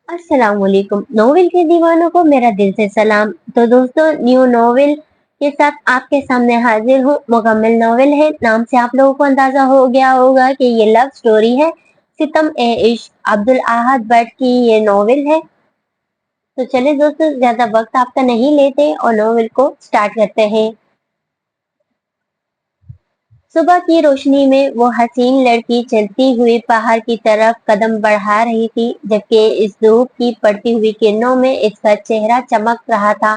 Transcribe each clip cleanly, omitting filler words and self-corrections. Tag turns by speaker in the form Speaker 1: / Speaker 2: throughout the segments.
Speaker 1: अस्सलाम वालेकुम। नोवेल के दीवानों को मेरा दिल से सलाम। तो दोस्तों, न्यू नोवेल के साथ आपके सामने हाजिर हूँ। मुकम्मल नोवेल है, नाम से आप लोगों को अंदाजा हो गया होगा कि ये लव स्टोरी है। सितम ए इश्क अब्दुल अहद बट की ये नोवेल है। तो चले दोस्तों, ज्यादा वक्त आपका नहीं लेते और नोवेल को स्टार्ट करते हैं। सुबह की रोशनी में वो हसीन लड़की चलती हुई पहाड़ की तरफ कदम बढ़ा रही थी, जबकि इस धूप की पड़ती हुई किरणों में इसका चेहरा चमक रहा था।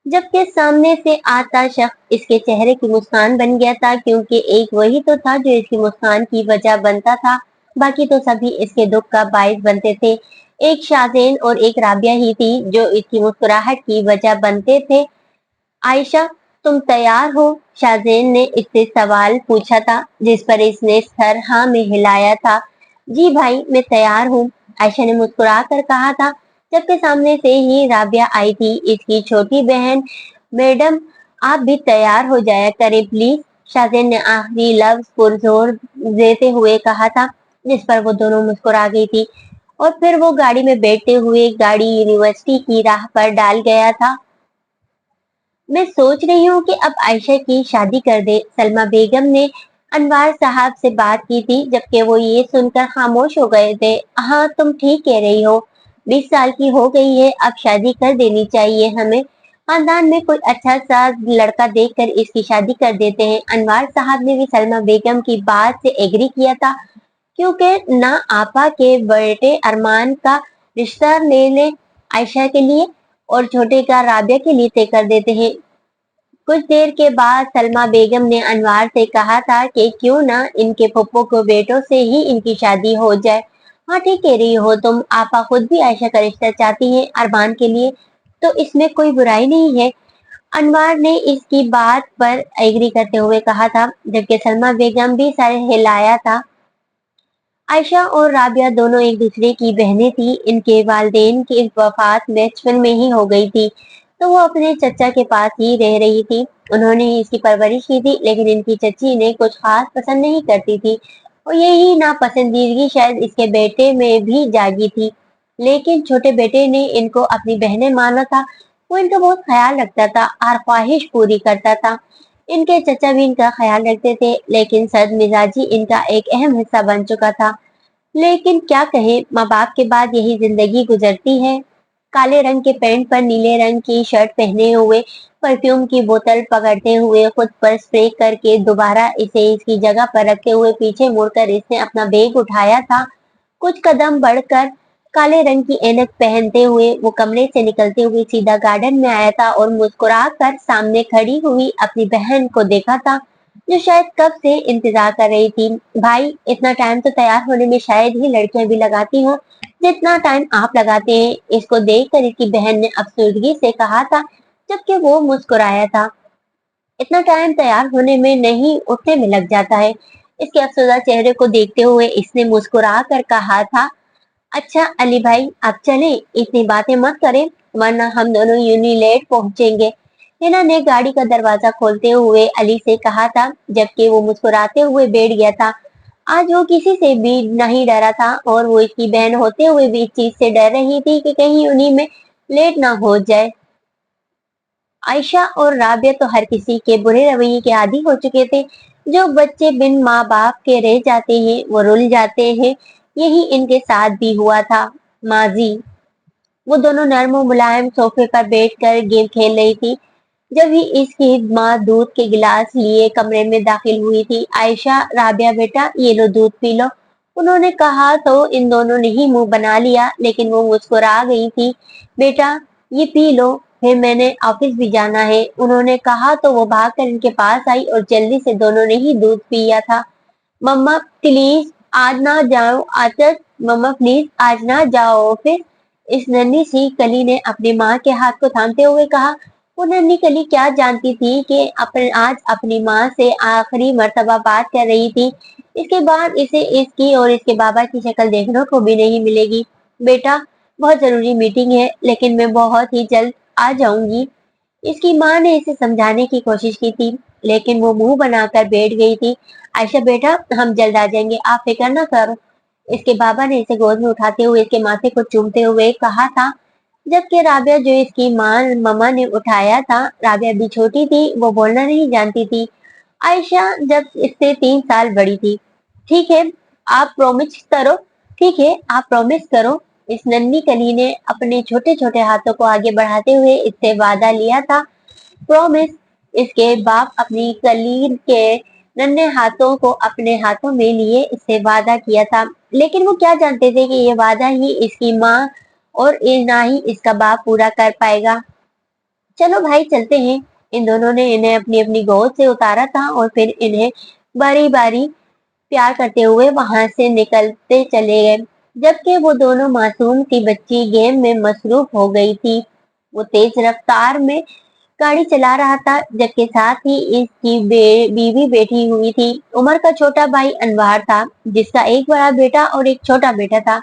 Speaker 1: जबकि सामने से आता शख्स इसके चेहरे की मुस्कान बन गया था, क्योंकि एक वही तो था जो इसकी मुस्कान की वजह बनता था। बाकी तो सभी इसके दुख का बायस बनते थे। एक शाज़ेन और एक राबिया ही थी जो इसकी मुस्कुराहट की वजह बनते थे। आयशा, तुम तैयार हो? शाज़ेन ने इससे सवाल पूछा था, जिस पर इसने सर हाँ में हिलाया था। जी भाई, मैं तैयार हूँ, आयशा ने मुस्कुरा कर कहा था। जबकि सामने से ही राबिया आई थी, इसकी छोटी बहन। मैडम, आप भी तैयार हो जाया करें प्लीज, शाज़ेन ने आखिरी लफ्ज पुरजोर देते हुए कहा था, जिस पर वो दोनों मुस्कुरा गई थी। और फिर वो गाड़ी में बैठते हुए गाड़ी यूनिवर्सिटी की राह पर डाल गया था। मैं सोच रही हूँ कि अब आयशा की शादी कर दे, सलमा बेगम ने अनवार साहब से बात की थी, जबकि वो ये सुनकर खामोश हो गए थे। हाँ, तुम ठीक कह रही हो, 20 साल की हो गई है, अब शादी कर देनी चाहिए हमें। खानदान में कोई अच्छा सा लड़का देखकर इसकी शादी कर देते हैं। अनवार साहब ने भी सलमा बेगम की बात से एग्री किया था, क्योंकि ना आपा के बेटे अरमान का रिश्ता ले ले आयशा के लिए, और छोटे का राबिया के लिए तय कर देते हैं। कुछ देर के बाद सलमा बेगम ने अनवार से कहा था कि क्यों ना इनके फुप्पो को बेटों से ही इनकी शादी हो जाए। हाँ, ठीक कह रही हो तुम, आपा खुद भी आयशा का रिश्ता चाहती हैं अरमान के लिए, तो इसमें कोई बुराई नहीं है, अनवार ने इसकी बात पर एग्री करते हुए कहा था। जबकि सलमा बेगम भी सर हिलाया था। आयशा और राबिया दोनों एक दूसरे की बहनें थी। इनके वालिदैन की वफात बचपन में ही हो गई थी, तो वो अपने चचा के पास ही रह रही थी। उन्होंने ही इसकी परवरिश की थी, लेकिन इनकी चची ने कुछ खास पसंद नहीं करती थी, और यही नापसंदीदगी शायद इसके बेटे में भी जागी थी। लेकिन छोटे बेटे ने इनको अपनी बहनें माना था। वो इनका बहुत ख्याल रखता था, हर ख्वाहिश पूरी करता था। इनके चचा भी इनका ख्याल रखते थे, लेकिन सद मिजाजी इनका एक अहम हिस्सा बन चुका था। लेकिन क्या कहें, माँ बाप के बाद यही जिंदगी गुजरती है। काले रंग के पैंट पर नीले रंग की शर्ट पहने हुए, परफ्यूम की बोतल पकड़ते हुए, खुद पर स्प्रे करके दोबारा इसे इसकी जगह पर रखे हुए पीछे मुड़कर इसने अपना बैग उठाया था। कुछ कदम बढ़कर काले रंग की ऐनक पहनते हुए वो कमरे से निकलते हुए सीधा गार्डन में आया था और मुस्कुरा कर सामने खड़ी हुई अपनी बहन को देखा था, जो शायद कब से इंतजार कर रही थी। भाई, इतना टाइम तो तैयार होने में शायद ही लड़कियां भी लगाती हो, जितना टाइम आप लगाते हैं, इसको देखकर इसकी बहन ने अफसुर्दगी से कहा था, जबकि वो मुस्कुराया था। इतना टाइम तैयार होने में नहीं, उठने में लग जाता है। इसके अफसरदा चेहरे को देखते हुए इसने मुस्कुरा कर कहा था, अच्छा अली भाई, अब चलें, इतनी बातें मत करें, वरना हम दोनों यूं लेट पहुंचेंगे। हिना ने गाड़ी का दरवाजा खोलते हुए अली से कहा था, जबकि वो मुस्कुराते हुए बैठ गया था। आज वो किसी से भी नहीं डरा था, और वो इसकी बहन होते हुए भी इस चीज से डर रही थी कि कहीं उन्हीं में लेट ना हो जाए। आयशा और राबिया तो हर किसी के बुरे रवैये के आदी हो चुके थे। जो बच्चे बिन माँ बाप के रह जाते हैं वो रुल जाते हैं। यही इनके साथ भी हुआ था। माजी, वो दोनों नर्म और मुलायम सोफे पर बैठकर गेम खेल रही थी, जब ही इसकी माँ दूध के गिलास लिए कमरे में दाखिल हुई थी। आयशा, राबिया बेटा, ये लो दूध पी लो, उन्होंने कहा तो इन दोनों ने ही मुंह बना लिया, लेकिन वो मुस्कुरा गई थी। बेटा, ये पी लो, फिर मैंने ऑफिस भी जाना है, उन्होंने कहा तो वो भागकर इनके पास आई और जल्दी से दोनों ने ही दूध पिया था। मम्मा प्लीज आज ना जाओ, आचर, मम्मा प्लीज आज ना जाओ ऑफिस, इस नन्ही सी कली ने अपनी माँ के हाथ को थामते हुए कहा। वो नन्ही कली क्या जानती थी कि आज अपनी माँ से आखिरी मर्तबा बात कर रही थी। इसके बाद इसे इसकी और इसके बाबा की शक्ल देखने को भी नहीं मिलेगी। बेटा, बहुत जरूरी मीटिंग है, लेकिन मैं बहुत ही जल्द आ जाऊंगी, इसकी माँ ने इसे समझाने की कोशिश की थी, लेकिन वो मुंह बनाकर बैठ गई थी। आयशा बेटा, हम जल्द आ जाएंगे, आप फिक्र ना करो, इसके बाबा ने इसे गोद में उठाते हुए इसके माथे को चूमते हुए कहा था, जबकि राबिया जो इसकी माँ मम्मा ने उठाया था। राबिया भी छोटी थी, वो बोलना नहीं जानती थी। आयशा जब इससे 3 साल बड़ी थी। ठीक है, आप प्रॉमिस करो। ठीक है, आप प्रॉमिस करो। इस नन्ही कली ने अपने छोटे छोटे हाथों को आगे बढ़ाते हुए इससे वादा लिया था। प्रॉमिस। इसके बाप अपनी कलील के नन्हे हाथों को अपने हाथों में लिए इससे वादा किया था, लेकिन वो क्या जानते थे कि ये वादा ही इसकी माँ और ना ही इसका बाप पूरा कर पाएगा। चलो भाई चलते हैं। इन दोनों ने इन्हें अपनी अपनी गोद से उतारा था और फिर इन्हें बारी बारी प्यार करते हुए वहां से निकलते चले गए। जबकि वो दोनों मासूम सी बच्ची गेम में मसरूफ हो गई थी। वो तेज रफ्तार में गाड़ी चला रहा था, जबकि साथ ही इसकी बीवी बैठी हुई थी। उमर का छोटा भाई अनवार था, जिसका एक बड़ा बेटा और एक छोटा बेटा था।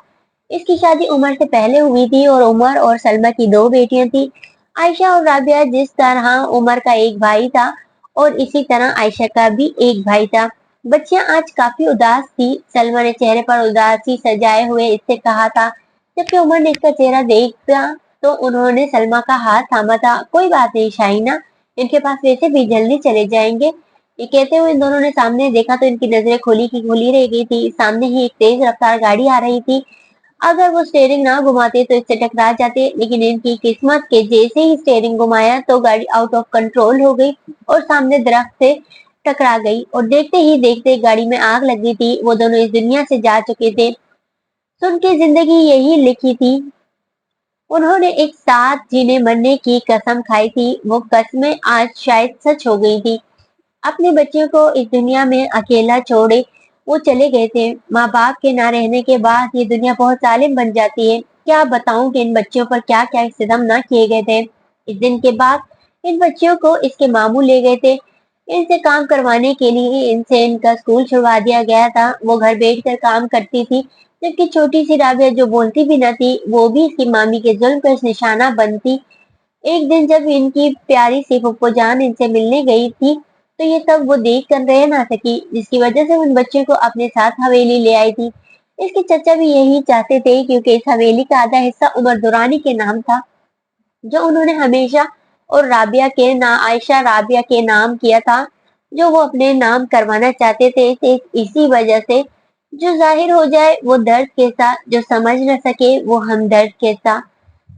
Speaker 1: इसकी शादी उमर से पहले हुई थी और उमर और सलमा की दो बेटियां थी। आयशा और राबिया जिस तरह उमर का एक भाई था और इसी तरह आयशा का भी एक भाई था। बच्चियां आज काफी उदास थी। सलमा ने चेहरे पर उदासी सजाए हुए इससे कहा था, जबकि उमर ने इसका चेहरा देखा तो उन्होंने सलमा का हाथ थामा था। कोई बात नहीं शाहीना, इनके पास वैसे भी जल्दी चले जाएंगे। ये कहते हुए इन दोनों ने सामने देखा तो इनकी नजरें खुली की खुली रह गई थी। सामने ही एक तेज रफ्तार गाड़ी आ रही थी। अगर वो स्टेयरिंग ना घुमाते तो इससे टकरा जाते, लेकिन इनकी किस्मत के जैसे ही स्टेयरिंग घुमाया तो गाड़ी आउट ऑफ कंट्रोल हो गई और सामने दरख्त से टकरा गई और देखते ही देखते गाड़ी में आग लग गई थी। वो दोनों इस दुनिया से जा चुके थे। सुन के जिंदगी यही लिखी थी। उन्होंने एक साथ जीने मरने की कसम खाई थी। वो कस्में आज शायद सच हो गई थी। अपने बच्चों को इस दुनिया में अकेला छोड़े वो चले गए थे। माँ बाप के ना रहने के बाद ये दुनिया बहुत जालिम बन जाती है। क्या बताऊं कि इन बच्चों पर क्या क्या सितम ना किए गए थे। इस दिन के बाद इन बच्चियों को इसके मामू ले गए थे। इनसे काम करवाने के लिए इनसे इनका स्कूल छुड़वा दिया गया था। वो घर बैठ कर काम करती थी, जबकि छोटी सी राबिया जो बोलती भी न थी, वो भी इसकी मामी के जुल्म का निशाना बनती। एक दिन जब इनकी प्यारी सी फुप्पो जान इनसे मिलने गई थी, तो ये सब वो देख कर रह ना सकी, जिसकी वजह से उन बच्चों को अपने साथ हवेली ले आई थी। इसके चचा भी यही चाहते थे, क्योंकि इस हवेली का आधा हिस्सा उमर दुरानी के नाम था, जो उन्होंने हमेशा और राबिया के ना आयशा राबिया के नाम किया था, जो वो अपने नाम करवाना चाहते थे। इसी वजह से जो जाहिर हो जाए वो दर्द कैसा, जो समझ न सके वो हमदर्द कैसा।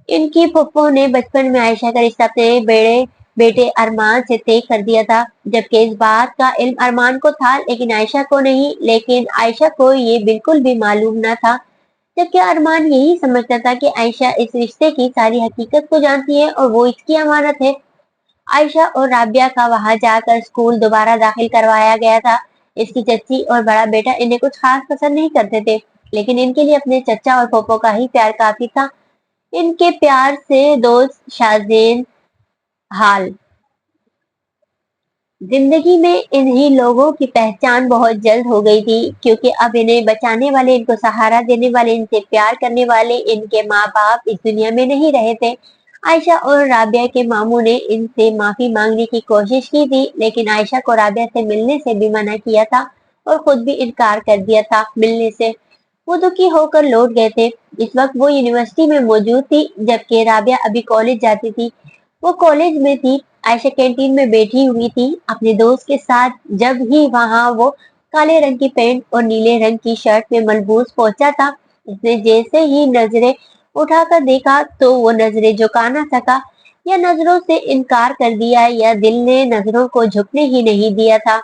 Speaker 1: इनकी फुफ्फो ने बचपन में आयशा का रिश्ता अपने बड़े बेटे अरमान से तय कर दिया था, जबकि इस बात का इल्म अरमान को था लेकिन आयशा को नहीं। लेकिन आयशा को ये बिल्कुल भी मालूम न था, जबकि अरमान यही समझता था कि आयशा इस रिश्ते की सारी हकीकत को जानती है और वो इसकी अमानत है। आयशा और राबिया का वहां जाकर स्कूल दोबारा दाखिल करवाया गया था। इसकी चच्ची और बड़ा बेटा इन्हें कुछ खास पसंद नहीं करते थे, लेकिन इनके लिए अपने चचा और पोपो का ही प्यार काफी था। इनके प्यार से दोस्त शाज़ेन हाल। जिंदगी में इन्हीं लोगों की पहचान बहुत जल्द हो गई थी, क्योंकि अब इन्हें बचाने वाले, इनको सहारा देने वाले, इनसे प्यार करने वाले इनके माँ बाप इस दुनिया में नहीं रहे थे। आयशा और राबिया के मामू ने इनसे माफी मांगने की कोशिश की थी, लेकिन आयशा को राबिया से मिलने से भी मना किया था और खुद भी इनकार कर दिया था मिलने से। वो दुखी होकर लौट गए थे। इस वक्त वो यूनिवर्सिटी में मौजूद थी, जबकि राबिया अभी कॉलेज जाती थी। वो कॉलेज में थी। आयशा कैंटीन में बैठी हुई थी अपने दोस्त के साथ। जब ही वहां वो काले रंग की पैंट और नीले रंग की शर्ट में मलबूस पहुंचा था, उसने जैसे ही नजरें उठाकर देखा तो वो नजरें झुका ना सका। या नजरों से इनकार कर दिया, या दिल ने नजरों को झुकने ही नहीं दिया था।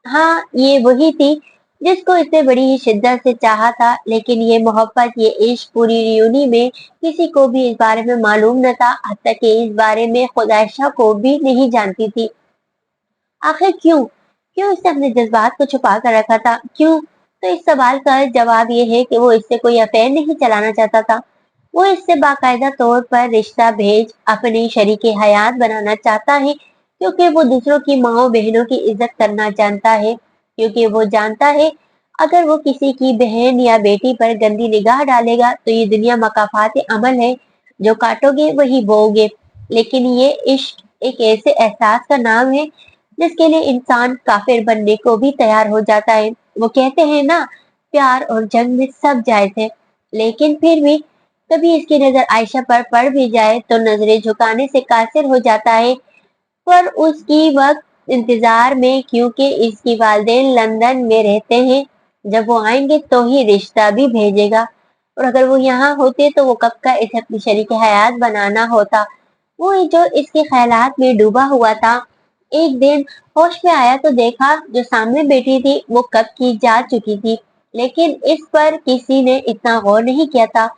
Speaker 1: हाँ, ये वही थी जिसको इसने बड़ी ही शिद्दत से चाहा था, लेकिन ये मोहब्बत, ये इश्क पूरी रियूनी में किसी को भी इस बारे में मालूम न था। हत्ता कि इस बारे में खुद आयशा को भी नहीं जानती थी। आखिर क्यों क्यों इसने अपने जज्बात को छुपा कर रखा था? क्यों? तो इस सवाल का जवाब ये है कि वो इससे कोई अफेयर नहीं चलाना चाहता था। वो इससे बाकायदा तौर पर रिश्ता भेज अपनी शरीके हयात बनाना चाहता है, क्योंकि वो दूसरों की माओ बहनों की इज्जत करना जानता है। क्योंकि वो जानता है अगर वो किसी की बहन या बेटी पर गंदी निगाह डालेगा तो ये दुनिया मकाफात अमल है, जो काटोगे वही बोओगे। लेकिन ये इश्क एक ऐसे एहसास का नाम है जिसके लिए इंसान काफिर बनने को भी तैयार हो जाता है। वो कहते हैं ना, प्यार और जंग में सब जायज है, लेकिन फिर भी कभी इसकी नजर आयशा पर पड़ भी जाए तो नजरें झुकाने से कासिर हो जाता है। पर उसकी वक्त इंतजार में, क्योंकि इसकी वालिदैन लंदन में रहते हैं। जब वो आएंगे तो ही रिश्ता भी भेजेगा, और अगर वो यहाँ होते तो वो कब का इसे अपनी शरीक हयात बनाना होता। वो जो इसके ख्यालात में डूबा हुआ था, एक दिन होश में आया तो देखा जो सामने बैठी थी वो कब की जा चुकी थी, लेकिन इस पर किसी ने इतना गौर नहीं किया था।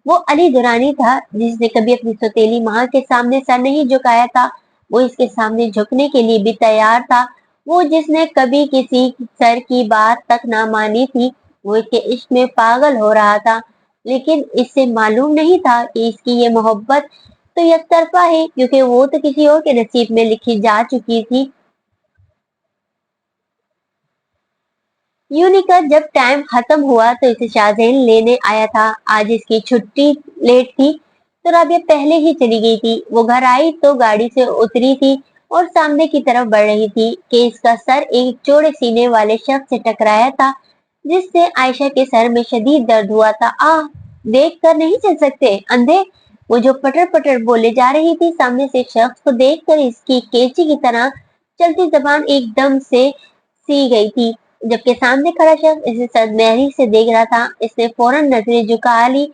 Speaker 1: वो अली दुरानी था, जिसने कभी अपनी सौतेली माँ के सामने सर नहीं झुकाया था। वो इसके सामने झुकने के लिए भी तैयार था। वो जिसने कभी किसी सर की बात तक ना मानी थी। वो इसके इश्क में पागल हो रहा था, लेकिन इससे मालूम नहीं था कि इसकी ये मोहब्बत तो एक तरफा है, क्योंकि वो तो किसी और के नसीब में लिखी जा चुकी थी। यूनिका जब टाइम खत्म हुआ तो इसे शाहजैन लेने आया था। आज इसकी छुट्टी लेट थी तो राबिया पहले ही चली गई थी। वो घर आई तो गाड़ी से उतरी थी और सामने की तरफ बढ़ रही थी कि इसका सर एक चौड़े सीने वाले शख्स से टकराया था, जिससे आयशा के सर में शदीद दर्द हुआ था। देख कर नहीं चल सकते अंधे, वो जो पटर पटर बोले जा रही थी। सामने से शख्स को देखकर इसकी कैंची की तरह चलती जबान एकदम से सी गई थी, जबकि सामने खड़ा शख्स इसे सनहरी से देख रहा था। इसने फौरन नजरें झुका ली।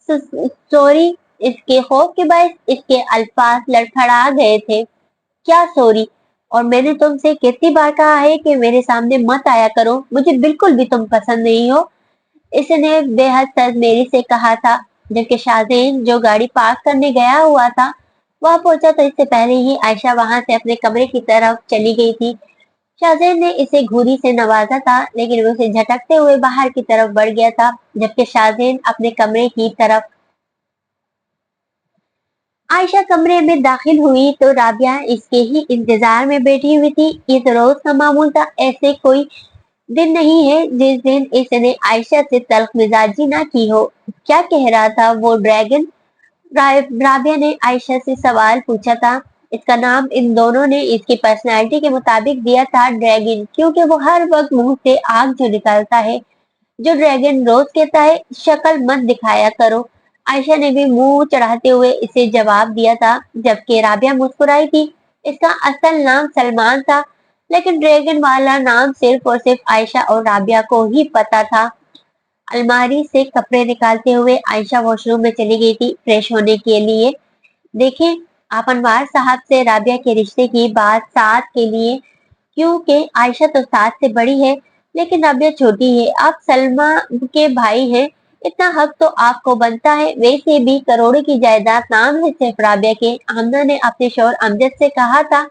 Speaker 1: सॉरी। इसके खौफ के बायस इसके अल्फाज लड़खड़ा गए थे। क्या सॉरी? और मैंने तुमसे कितनी बार कहा है कि मेरे सामने मत आया करो, मुझे बिल्कुल भी तुम पसंद नहीं हो, इसने बेहद सदमेरी से कहा था। जबकि शाहजैन जो गाड़ी पार्क करने गया हुआ था, वहां पहुंचा तो इससे पहले ही आयशा वहां से अपने कमरे की तरफ चली गई थी। शाहजैन ने इसे घूरी से नवाजा था, लेकिन वो उसे झटकते हुए बाहर की तरफ बढ़ गया था। जबकि शाहजैन अपने कमरे की तरफ। आयशा कमरे में दाखिल हुई तो राबिया इसके ही इंतजार में बैठी हुई थी। ये तो रोज का मामूल था, ऐसे कोई दिन नहीं है जिस दिन इसने आयशा से तल्ख मिजाजी ना की हो। क्या कह रहा था वो ड्रैगन? राबिया ने आयशा से सवाल पूछा था। इसका नाम इन दोनों ने इसकी पर्सनैलिटी के मुताबिक दिया था ड्रैगन, क्योंकि वो हर वक्त मुंह से आग जो निकालता है। जो ड्रैगन रोज कहता है शक्ल मत दिखाया करो। आयशा ने भी मुंह चढ़ाते हुए इसे जवाब दिया था, जबकि राबिया मुस्कुराई थी। इसका असल नाम सलमान था, लेकिन ड्रैगन वाला नाम सिर्फ और सिर्फ आयशा और राबिया को ही पता था। अलमारी से कपड़े निकालते हुए आयशा वॉशरूम में चली गई थी फ्रेश होने के लिए। देखें, आप अनवार साहब से राबिया के रिश्ते की बात साथ के लिए, क्योंकि आयशा तो साथ से बड़ी है, लेकिन राबिया छोटी है। आप सलमा के भाई हैं, इतना हक तो आपको बनता है। वैसे भी करोड़ों की जायदाद नाम है सिर्फ राबिया के। आमना ने अपने शौहर अमजद से कहा था,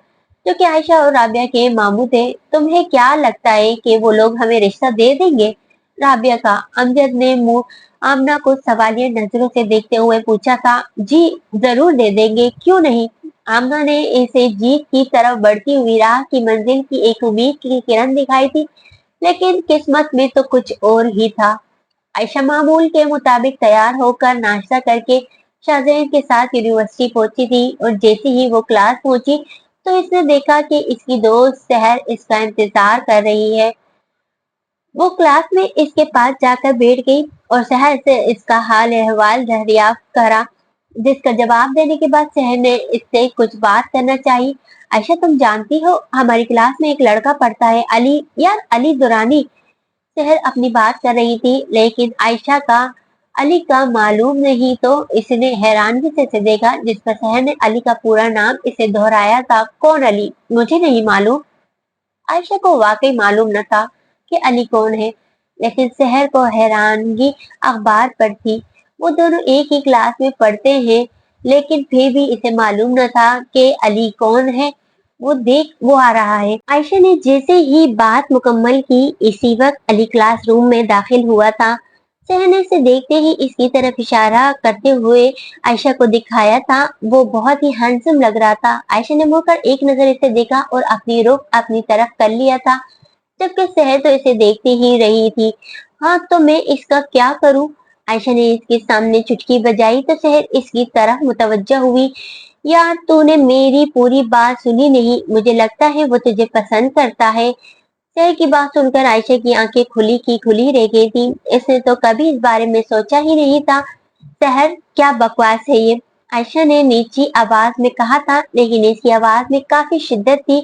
Speaker 1: जो कि आयशा और राबिया के मामू थे, तुम्हें क्या लगता है कि वो लोग हमें रिश्ता दे देंगे? राबिया का। अमजद ने मुंह आमना को सवालिया नजरों से देखते हुए पूछा था। जी जरूर दे देंगे, क्यों नहीं? आमना ने इसे जीत की तरफ बढ़ती हुई राह की मंजिल की एक उम्मीद की किरण दिखाई थी, लेकिन किस्मत में तो कुछ और ही था। आयशा मामूल के मुताबिक तैयार होकर नाश्ता करके शाहजैन के साथ यूनिवर्सिटी पहुंची थी, और जैसे ही वो क्लास पहुंची तो इसने देखा कि इसकी दोस्त सहर इसका इंतजार कर रही है। वो क्लास में इसके पास जाकर बैठ गई और शहर से इसका हाल अहवाल दरियाफ्त करा, जिसका जवाब देने के बाद शहर ने इससे कुछ बात करना चाहिए। आयशा, तुम जानती हो हमारी क्लास में एक लड़का पढ़ता है, अली, यार अली दुरानी। शहर अपनी बात कर रही थी, लेकिन आयशा का अली का मालूम नहीं, तो इसने हैरानगी से इसे देखा, जिस पर शहर ने अली का पूरा नाम इसे दोहराया था। कौन अली? मुझे नहीं मालूम। आयशा को वाकई मालूम न था कि अली कौन है, लेकिन शहर को हैरानगी अखबार पर थी। वो दोनों एक ही क्लास में पढ़ते हैं, लेकिन फिर भी इसे मालूम न था कि अली कौन है। वो आ रहा है। आयशा ने जैसे ही बात मुकम्मल की, इसी वक्त अली क्लासरूम में दाखिल हुआ था। शहर ने इसे देखते ही इसकी तरफ इशारा करते हुए आयशा को दिखाया था। वो बहुत ही हैंडसम लग रहा था। आयशा ने मुड़कर एक नजर इसे देखा और अपनी रुख अपनी तरफ कर लिया था, जबकि शहर तो इसे देखते ही रही थी। हाँ, तो मैं इसका क्या करूं? आयशा ने इसके सामने चुटकी बजाई तो शहर इसकी तरफ मुतवज्जा हुई। यार, तूने मेरी पूरी बात सुनी नहीं। मुझे लगता है वो तुझे पसंद करता है। शहर की बात सुनकर आयशा की आंखें खुली की खुली रह गई थी। इसने तो कभी इस बारे में सोचा ही नहीं था। शहर क्या बकवास है ये, आयशा ने नीची आवाज में कहा था, लेकिन इसकी आवाज में काफी शिद्दत थी।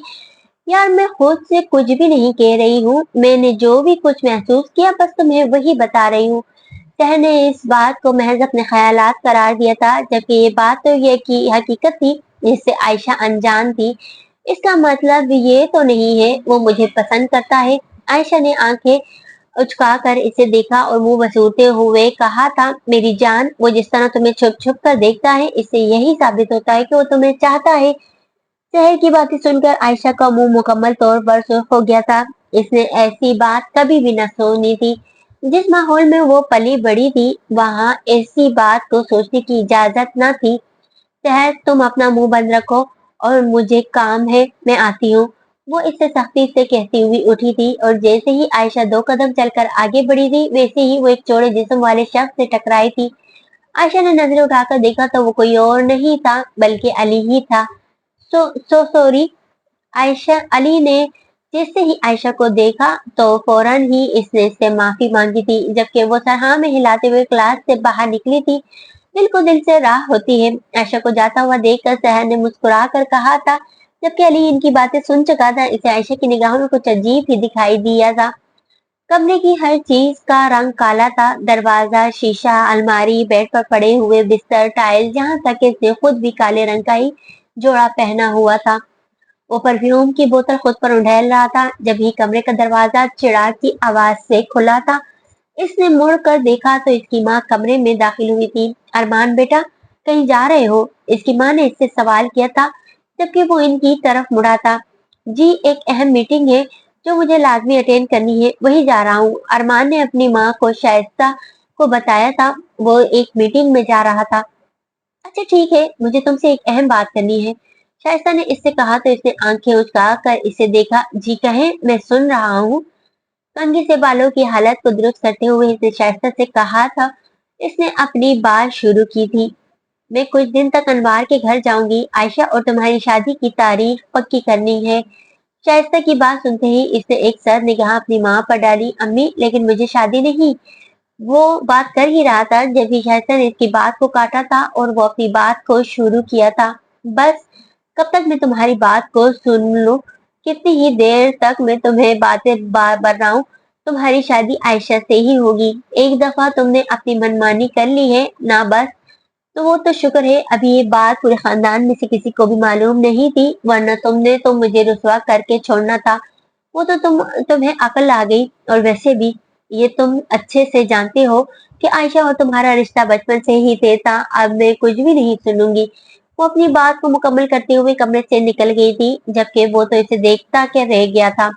Speaker 1: यार मैं खुद से कुछ भी नहीं कह रही हूँ, मैंने जो भी कुछ महसूस किया बस तुम्हें वही बता रही हूँ। शहर ने इस बात को महज अपने ख्यालात करार दिया था, जबकि ये बात तो ये की हकीकत थी जिससे आयशा अनजान थी। इसका मतलब ये तो नहीं है वो मुझे पसंद करता है। आयशा ने आंखें उचकाकर इसे देखा और मुंह बसूरते हुए कहा था, मेरी जान, वो जिस तरह तुम्हें छुप छुप कर देखता है इससे यही साबित होता है कि वो तुम्हें चाहता है। शहर की बातें सुनकर आयशा का मुंह मुकम्मल तौर पर सुर्ख हो गया था। इसने ऐसी बात कभी भी न सुनी थी। जिस माहौल में वो पली बड़ी थी वहां ऐसी बात को सोचने की इजाजत न थी। शहर, तुम अपना मुंह बंद रखो और मुझे काम है, मैं आती हूँ। वो इससे सख्ती से कहती हुई उठी थी और जैसे ही आयशा 2 कदम चलकर आगे बढ़ी थी वैसे ही वो एक चौड़े जिस्म वाले शख्स से टकराई थी। आयशा ने नजरें उठाकर देखा तो वो कोई और नहीं था बल्कि अली ही था। So sorry. आयशा अली ने जैसे ही आयशा को देखा तो फौरन ही इसने इससे माफी मांगी थी, जबकि वो सरहा में हिलाते हुए क्लास से बाहर निकली थी। दिल को दिल से राह होती है। आयशा को जाता हुआ देखकर सहर ने मुस्कुरा कर कहा था, जबकि अली इनकी बातें सुन चुका था। इसे आयशा की निगाहों में कुछ अजीब ही दिखाई दिया था। कमरे की हर चीज का रंग काला था, दरवाजा, शीशा, अलमारी, बेड पर पड़े हुए बिस्तर, टाइल, यहाँ तक कि इसने खुद भी काले रंग का ही जोड़ा पहना हुआ था। वो परफ्यूम की बोतल खुद पर उंडेल रहा था जब ही कमरे का दरवाजा चिड़ाग की आवाज से खुला था। इसने मुड़ कर देखा तो इसकी माँ कमरे में दाखिल हुई थी। अरमान बेटा, कहीं जा रहे हो? इसकी माँ ने इससे सवाल किया था जबकि वो इनकी तरफ मुड़ा था। जी, एक अहम मीटिंग है जो मुझे लाजमी अटेंड करनी है, वही जा रहा हूँ। अरमान ने अपनी माँ को शाइस्ता को बताया था वो एक मीटिंग में जा रहा था। अच्छा ठीक है, मुझे तुमसे एक अहम बात करनी है, शाइस्ता ने इससे कहा तो इसने आंखें उचका कर इसे देखा। जी कहें, मैं सुन रहा हूँ। कंघी से बालों की हालत को दुरुस्त करते हुए इसने शाइस्ता से कहा था। इसने अपनी बात शुरू की थी, मैं कुछ दिन तक अनवार के घर जाऊंगी, आयशा और तुम्हारी शादी की तारीख पक्की करनी है। शाइस्ता की बात सुनते ही इसने एक सर निगाह अपनी माँ पर डाली। अम्मी, लेकिन मुझे शादी नहीं। वो बात कर ही रहा था जब ही शाइस्ता ने इसकी बात को काटा था और वो अपनी बात को शुरू किया था। बस, कब तक मैं तुम्हारी बात को सुन लूं? कितनी ही देर तक मैं तुम्हें बातें बार बनाऊं? तुम्हारी शादी आयशा से ही होगी। एक दफा तुमने अपनी मनमानी कर ली है ना, बस। तो वो तो शुक्र है अभी ये बात पूरे खानदान में से किसी को भी मालूम नहीं थी, वरना तुमने तो मुझे रुसवा करके छोड़ना था। वो तो तुम्हें अकल आ गई। और वैसे भी ये तुम अच्छे से जानते हो कि आयशा और तुम्हारा रिश्ता बचपन से ही तय था। अब मैं कुछ भी नहीं सुनूंगी। वो अपनी बात को मुकम्मल करते हुए कमरे से निकल गई थी, जबकि वो तो इसे देखता क्या रह गया था।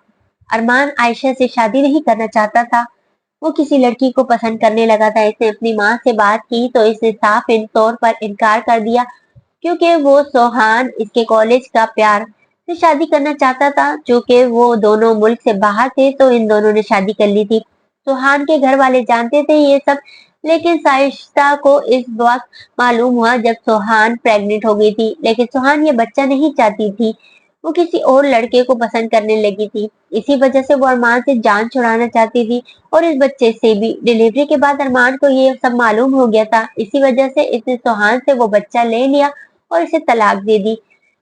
Speaker 1: अरमान आयशा से शादी नहीं करना चाहता था, वो किसी लड़की को पसंद करने लगा था। इसने अपनी माँ से बात की तो इसने साफ इन तौर पर इनकार कर दिया, क्योंकि वो सोहान, इसके कॉलेज का प्यार, से शादी करना चाहता था। चूंकि वो दोनों मुल्क से बाहर थे तो इन दोनों ने शादी कर ली थी। सोहान के घर वाले जानते थे ये सब, लेकिन साइश्ता को इस वक्त मालूम हुआ जब सोहान प्रेग्नेंट हो गई थी। लेकिन सोहान ये बच्चा नहीं चाहती थी, वो किसी और लड़के को पसंद करने लगी थी। इसी वजह से वो अरमान से जान छुड़ाना चाहती थी और इस बच्चे से भी। डिलीवरी के बाद अरमान को ये सब मालूम हो गया था। इसी वजह से इसने सोहान से वो बच्चा ले लिया और इसे तलाक दे दी।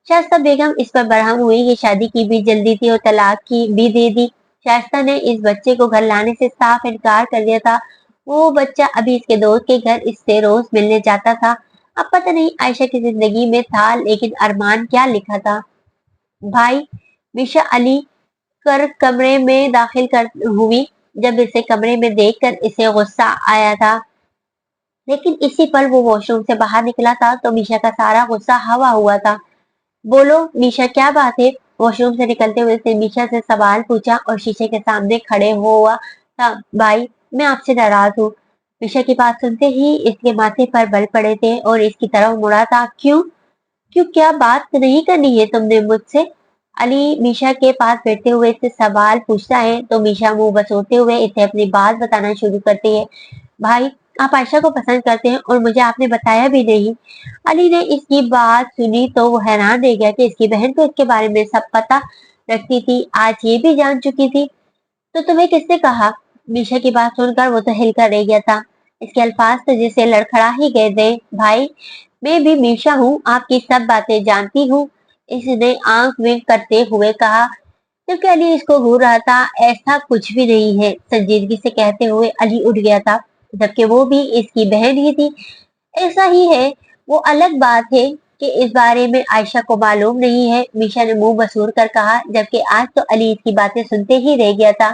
Speaker 1: शाइस्ता बेगम इस पर बरहम हुई कि शादी की भी जल्दी थी और तलाक की भी दे दी। शाइस्ता ने इस बच्चे को घर लाने से साफ इनकार कर दिया था। वो बच्चा अभी इसके दोस्त के घर इससे रोज मिलने जाता था। अब पता नहीं आयशा की जिंदगी में था लेकिन अरमान क्या लिखा था। भाई, मिशा अली कर कमरे में दाखिल कर हुई। जब इसे कमरे में देखकर इसे गुस्सा आया था, लेकिन इसी पल वो वॉशरूम से बाहर निकला था तो मीशा का सारा गुस्सा हवा हुआ था। बोलो मीशा, क्या बात है? वॉशरूम से निकलते हुए इसने मीशा से सवाल पूछा और शीशे के सामने खड़े हुआ था। भाई, मैं आपसे नाराज हूँ। मीशा की बात सुनते ही इसके माथे पर बल पड़े थे और इसकी तरफ मुड़ा था। क्यों? क्यों, क्या बात नहीं करनी है तुमने मुझसे? अली मीशा के पास बैठते हुए इससे सवाल पूछता है तो मीशा मुंह बसोते हुए इसे अपनी बात बताना शुरू करती है। भाई, आप आयशा को पसंद करते हैं और मुझे आपने बताया भी नहीं। अली ने इसकी बात सुनी तो वो हैरान रह गया कि इसकी बहन को इसके बारे में सब पता रखती थी, आज ये भी जान चुकी थी। तो तुम्हें किसने कहा? मीशा की बात सुनकर वो तो हिलकर रह गया था। इसके अल्फाज तो जैसे लड़खड़ा ही गए थे। भाई, मैं भी मीशा हूँ, आपकी सब बातें जानती हूँ, इसने आंख विंक करते हुए कहा। जबकि अली इसको घूर रहा था। ऐसा कुछ भी नहीं है, संजीदगी से कहते हुए अली उठ गया था। जबकि वो भी इसकी बहन ही थी। ऐसा ही है, वो अलग बात है कि इस बारे में आयशा को मालूम नहीं है, मीशा ने मुंह बसूर कर कहा। जबकि आज तो अली इसकी बातें सुनते ही रह गया था।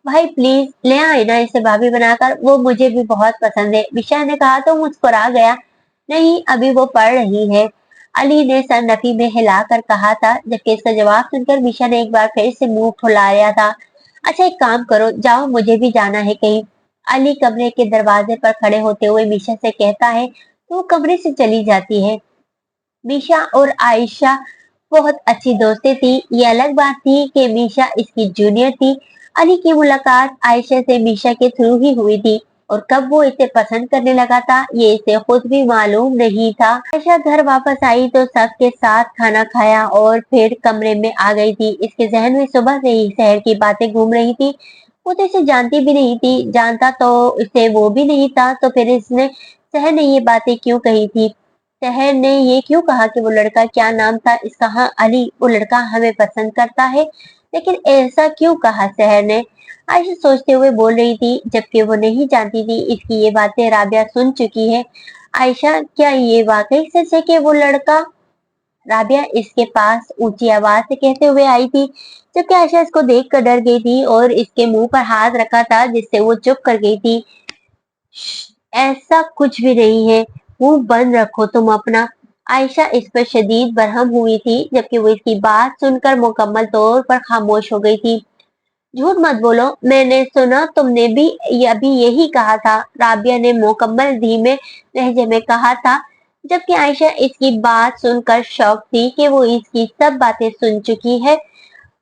Speaker 1: भाई प्लीज ले आए ना इसे भाभी बनाकर, वो मुझे भी बहुत पसंद है, मीशा ने कहा तो मुस्कुरा गया। नहीं, अभी वो पढ़ रही है, अली ने सर नफी में हिलाकर कहा था। जबकि इसका जवाब सुनकर मीशा ने एक बार फिर से मुंह फुलाया था। अच्छा एक काम करो, जाओ, मुझे भी जाना है कहीं। अली कमरे के दरवाजे पर खड़े होते हुए मीशा से कहता है तो वो कमरे से चली जाती है। मीशा और आयशा बहुत अच्छी दोस्तें थी। ये अलग बात थी कि मीशा इसकी जूनियर थी। अली की मुलाकात आयशा से मीशा के थ्रू ही हुई थी और कब वो इसे पसंद करने लगा था ये इसे खुद भी मालूम नहीं था। आयशा घर वापस आई तो सबके साथ खाना खाया और फिर कमरे में आ गई थी। इसके जहन में सुबह से ही शहर की बातें घूम रही थी। वो तो इसे जानती भी नहीं थी, जानता तो इसे वो भी नहीं था, तो फिर इसने शहर ने ये बातें क्यों कही थी? शहर ने ये क्यों कहा कि वो लड़का, क्या नाम था इसका? हाँ अली, वो लड़का हमें पसंद करता है। लेकिन ऐसा क्यों कहा शहर ने? आयशा सोचते हुए बोल रही थी, जबकि वो नहीं जानती थी इसकी ये बातें राबिया सुन चुकी है। आयशा, क्या ये वाकई सच है कि वो लड़का? राबिया इसके पास ऊंची आवाज से कहते हुए आई थी। जबकि आयशा इसको देख कर डर गई थी और इसके मुंह पर हाथ रखा था जिससे वो चुप कर गई थी। ऐसा कुछ भी नहीं है, मुंह बंद रखो तुम अपना। आयशा इस पर शदीद बरहम हुई थी। जबकि वो इसकी बात सुनकर मुकम्मल तौर पर खामोश हो गई थी। झूठ मत बोलो, मैंने सुना तुमने भी अभी यही कहा था, राबिया ने मुकम्मल धीमे लहजे में कहा था। जबकि आयशा इसकी बात सुनकर शौक थी कि वो इसकी सब बातें सुन चुकी है।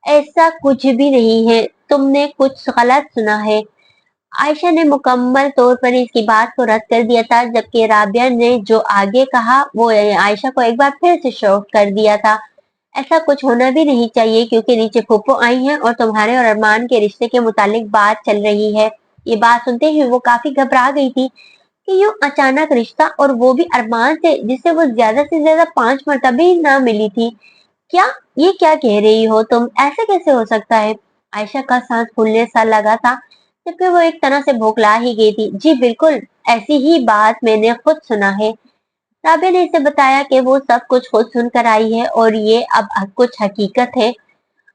Speaker 1: ऐसा कुछ भी नहीं है, तुमने कुछ गलत सुना है। आयशा ने मुकम्मल तौर पर इसकी बात को रद्द कर दिया था। जबकि राबिया ने जो आगे कहा वो आयशा को एक बार फिर से शॉक कर दिया था। ऐसा कुछ होना भी नहीं चाहिए क्योंकि नीचे फूफो आई हैं और तुम्हारे और अरमान के रिश्ते के मुतालिक बात चल रही है। ये बात सुनते ही वो काफी घबरा गई थी कि यूं अचानक रिश्ता, और वो भी अरमान से जिससे वो ज्यादा से ज्यादा 5 मरतबे ही ना मिली थी। क्या, ये क्या कह रही हो तुम? ऐसे कैसे हो सकता है? आयशा का सांस फूलने सा लगा था। जबकि वो एक तरह से बौखला ही गई थी। जी बिल्कुल, ऐसी ही बात मैंने खुद सुना है। राबिया ने इसे बताया कि वो सब कुछ खुद सुनकर आई है और ये अब कुछ हकीकत है।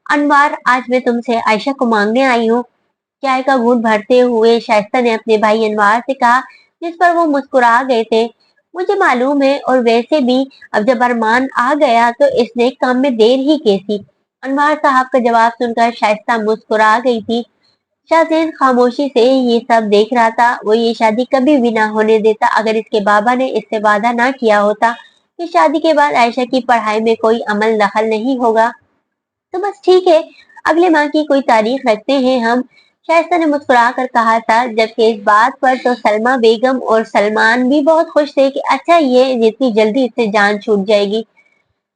Speaker 1: अनवार, आज मैं तुमसे आयशा को मांगने आई हूँ। चाय का घूंट भरते हुए शाइस्ता ने अपने भाई अनवार से कहा, जिस पर वो मुस्कुरा गए थे। मुझे मालूम है, और वैसे भी अब जब अरमान आ गया तो इस नेक काम में देर ही कैसी? अनवार साहब का जवाब सुनकर शाइस्ता मुस्कुरा गई थी। शाहज़ैन खामोशी से ये सब देख रहा था। वो ये शादी कभी भी ना होने देता अगर इसके बाबा ने इससे वादा ना किया होता कि शादी के बाद आयशा की पढ़ाई में कोई अमल दखल नहीं होगा। तो बस ठीक है, अगले माह की कोई तारीख रखते हैं हम, शाइस्ता ने मुस्कुरा कर कहा था। जबकि इस बात पर तो सलमा बेगम और सलमान भी बहुत खुश थे कि अच्छा, ये जितनी जल्दी इससे जान छूट जाएगी।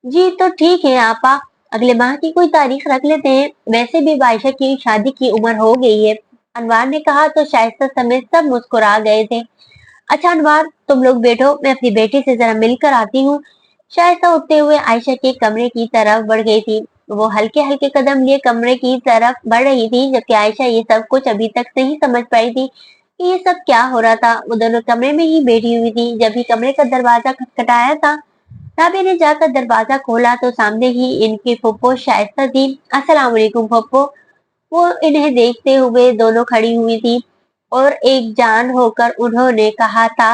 Speaker 1: जी तो ठीक है आपा, अगले माह की कोई तारीख रख लेते हैं, वैसे भी आयशा की शादी की उम्र हो गई है, अनवार ने कहा। तो शाइस्ता समेत सब मुस्कुरा गए थे। अच्छा अनवार, तुम लोग बैठो, मैं अपनी बेटी से जरा मिलकर आती हूँ। शाइस्ता उठते हुए आयशा के कमरे की तरफ बढ़ गई थी। वो हल्के हल्के कदम लिए कमरे की तरफ बढ़ रही थी। जबकि आयशा ये सब कुछ अभी तक नहीं समझ पाई थी कि ये सब क्या हो रहा था। वो दोनों कमरे में ही बैठी हुई थी। जब भी कमरे का दरवाजा खटखटाया था, राबी ने जाकर दरवाजा खोला तो सामने ही इनकी फुप्पो शाइस्ता थी। अस्सलाम वालेकुम फुप्पो। वो इन्हें देखते हुए दोनों खड़ी हुई थी और एक जान होकर उन्होंने कहा था,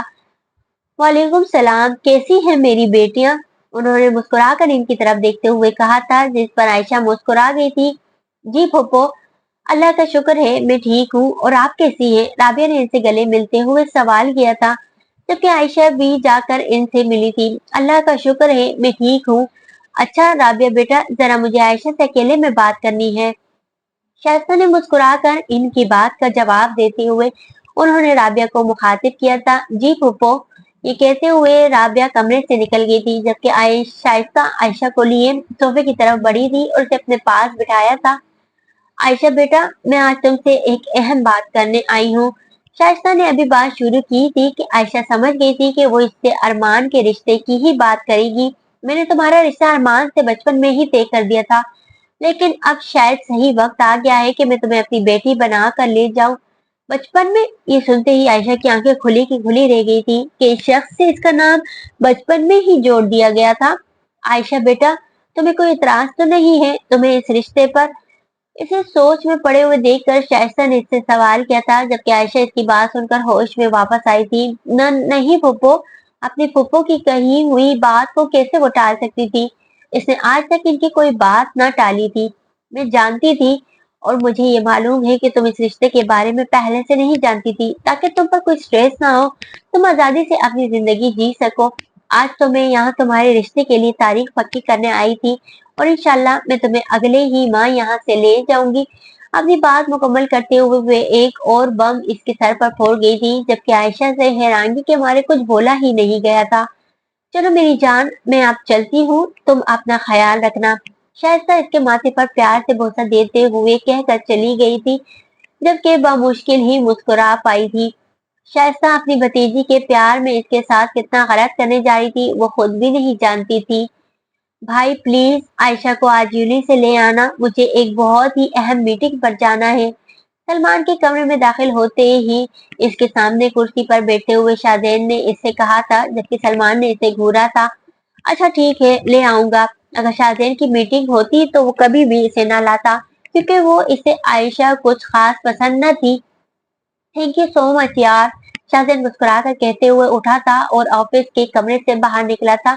Speaker 1: वालेकुम सलाम, कैसी है मेरी बेटियां? उन्होंने मुस्कुराकर इनकी तरफ देखते हुए कहा था, जिस पर आयशा मुस्कुरा गई थी। जी फुप्पो, अल्लाह का शुक्र है मैं ठीक हूँ, और आप कैसी हैं? राबिया ने इनसे गले मिलते हुए सवाल किया था। जबकि आयशा भी जाकर इनसे मिली थी। अल्लाह का शुक्र है मैं ठीक हूँ। अच्छा राबिया बेटा, जरा मुझे आयशा से अकेले में बात करनी है। शाइस्ता ने मुस्कुराकर इनकी बात का जवाब देते हुए उन्होंने राबिया को मुखातिब किया था। जी फूफो, ये कहते हुए राबिया कमरे से निकल गई थी। जबकि शाइस्ता आयशा को लिए सोफे की तरफ बढ़ी थी और उसे अपने पास बिठाया था। आयशा बेटा, मैं आज तुमसे एक अहम बात करने आई हूँ। शाइस्ता ने अभी बात शुरू की थी कि आयशा समझ गई थी कि वो इससे अरमान के रिश्ते की ही बात करेगी। मैंने तुम्हारा रिश्ता अरमान से बचपन में ही तय कर दिया था, लेकिन अब शायद सही वक्त आ गया है कि मैं तुम्हें अपनी बेटी बना कर ले जाऊं। बचपन में, ये सुनते ही आयशा की आंखें खुली की खुली रह गई थी कि इस शख्स से इसका नाम बचपन में ही जोड़ दिया गया था। आयशा बेटा, तुम्हें कोई इतराज तो नहीं है तुम्हें इस रिश्ते पर? इसे सोच में पड़े हुए देखकर शाइस्ता ने इससे सवाल किया था, जबकि आयशा इसकी बात सुनकर होश में वापस आई थी। नहीं फूफो, अपनी फूफो की कही हुई बात को कैसे वो टाल सकती थी? इसने आज तक इनकी कोई बात ना टाली थी। मैं जानती थी, और मुझे ये मालूम है कि तुम इस रिश्ते के बारे में पहले से नहीं जानती थी, ताकि तुम पर कोई स्ट्रेस ना हो, तुम आजादी से अपनी जिंदगी जी सको। आज तो मैं यहाँ तुम्हारे रिश्ते के लिए तारीख पक्की करने आई थी, और इंशाल्लाह मैं तुम्हें अगले ही माह यहाँ से ले जाऊंगी। अपनी बात मुकम्मल करते हुए वे एक और बम इसके सर पर फोड़ गई थी, जबकि आयशा से हैरानगी के मारे कुछ बोला ही नहीं गया था। चलो मेरी जान, मैं अब चलती हूँ, तुम अपना ख्याल रखना। शाइस्ता इसके माथे पर प्यार से बोसा देते हुए कहकर चली गई थी, जबकि बामुश्किल ही मुस्कुरा पाई थी। शाइस्ता अपनी भतीजी के प्यार में इसके साथ कितना गलत करने जा रही थी, वो खुद भी नहीं जानती थी। भाई प्लीज आयशा को आज यूनी से ले आना, मुझे एक बहुत ही अहम मीटिंग पर जाना है। सलमान के कमरे में दाखिल होते ही इसके सामने कुर्सी पर बैठे हुए शादेन ने इससे कहा था, जबकि सलमान ने इसे घूरा था। अच्छा ठीक है, ले आऊंगा। अगर शादेन की मीटिंग होती तो वो कभी भी इसे ना लाता, क्योंकि वो इसे आयशा कुछ खास पसंद न थी। थैंक यू सो मच यार, शाहजेन मुस्कुराकर कहते हुए उठा था और ऑफिस के कमरे से बाहर निकला था,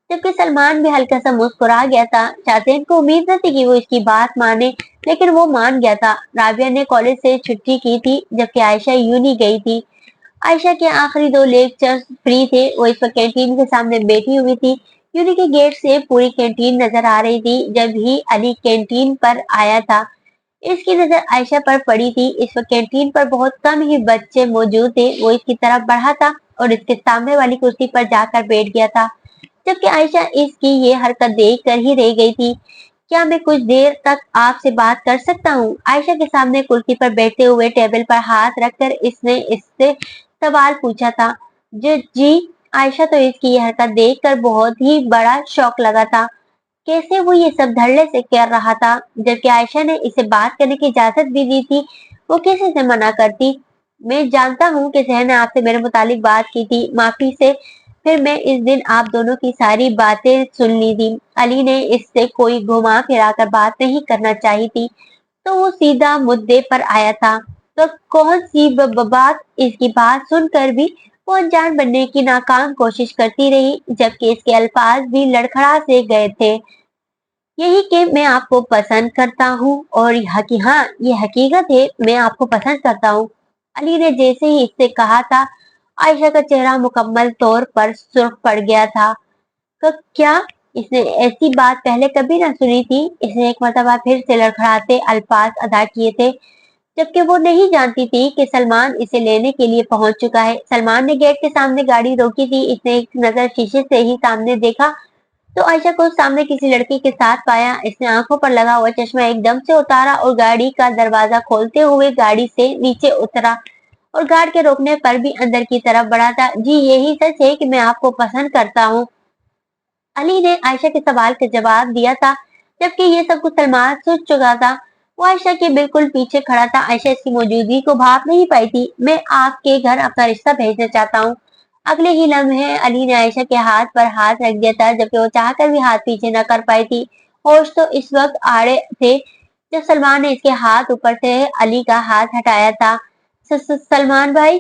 Speaker 1: जबकि सलमान भी हल्का सा मुस्कुरा गया था। शाहजेन को उम्मीद न थी कि वो इसकी बात माने, लेकिन वो मान गया था। राबिया ने कॉलेज से छुट्टी की थी, जबकि आयशा यूनी गई थी। आयशा के आखिरी दो लेक्चर्स फ्री थे, वो इस वक्त कैंटीन के सामने बैठी हुई थी। यूनी के गेट से पूरी कैंटीन नजर आ रही थी। जब ही अली कैंटीन पर आया था, इसकी नजर आयशा पर पड़ी थी। इस वक्त कैंटीन पर बहुत कम ही बच्चे मौजूद थे। वो इसकी तरफ बढ़ा था और इसके सामने वाली कुर्सी पर जाकर बैठ गया था, जबकि आयशा इसकी ये हरकत देख कर ही रह गई थी। क्या मैं कुछ देर तक आपसे बात कर सकता हूँ? आयशा के सामने कुर्सी पर बैठे हुए टेबल पर हाथ रखकर इसने इससे सवाल पूछा था। जो जी, आयशा तो इसकी ये हरकत देखकर बहुत ही बड़ा शौक लगा था। कैसे वो ये सब धड़ल्ले से कर रहा था, जबकि आयशा ने इसे बात करने की इजाजत भी दी थी। वो कैसे से मना करती? मैं जानता हूँ कि सहर ने आपसे मेरे मुतालिक बात की थी, माफी से। फिर मैं इस दिन आप दोनों की सारी बातें सुन ली थी। अली ने इससे कोई घुमा फिरा कर बात नहीं करना चाही थी, तो वो सीधा मुद्दे पर आया था। तो कौन सी बात? इसकी बात सुनकर भी वो अनजान बनने की नाकाम कोशिश करती रही, जबकि इसके अल्फाज भी लड़खड़ा से गए थे। यही कि मैं आपको पसंद करता हूँ, और हाँ, ये हकीकत है, मैं आपको पसंद करता हूँ। अली ने जैसे ही इससे कहा था, आयशा का चेहरा मुकम्मल तौर पर सुर्ख पड़ गया था। क्या? इसने ऐसी बात पहले कभी ना सुनी थी। इसने एक मर्तबा फिर से लड़खड़ाते अल्फाज अदा किए थे, जबकि वो नहीं जानती थी कि सलमान इसे लेने के लिए पहुंच चुका है। सलमान ने गेट के सामने गाड़ी रोकी थी। इसने एक नजर शीशे से ही सामने देखा तो आयशा को सामने किसी लड़की के साथ पाया। इसने आंखों पर लगा हुआ चश्मा एकदम से उतारा और गाड़ी का दरवाजा खोलते हुए गाड़ी से नीचे उतरा, और गार्ड के रोकने पर भी अंदर की तरफ बढ़ा था। जी, यही सच है कि मैं आपको पसंद करता हूँ। अली ने आयशा के सवाल का जवाब दिया था, जबकि ये सब कुछ सलमान सोच चुका था। वो आयशा के बिल्कुल पीछे खड़ा था। आयशा इसकी मौजूदगी को भाप नहीं पाई थी। मैं आपके घर अपना रिश्ता भेजना चाहता हूँ। अगले ही लम्हे अली ने आयशा के हाथ पर हाथ रख दिया था, जबकि वो चाहकर भी हाथ पीछे न कर पाई थी। होश तो इस वक्त आड़े थे जब सलमान ने इसके हाथ ऊपर से अली का हाथ हटाया था। सलमान भाई,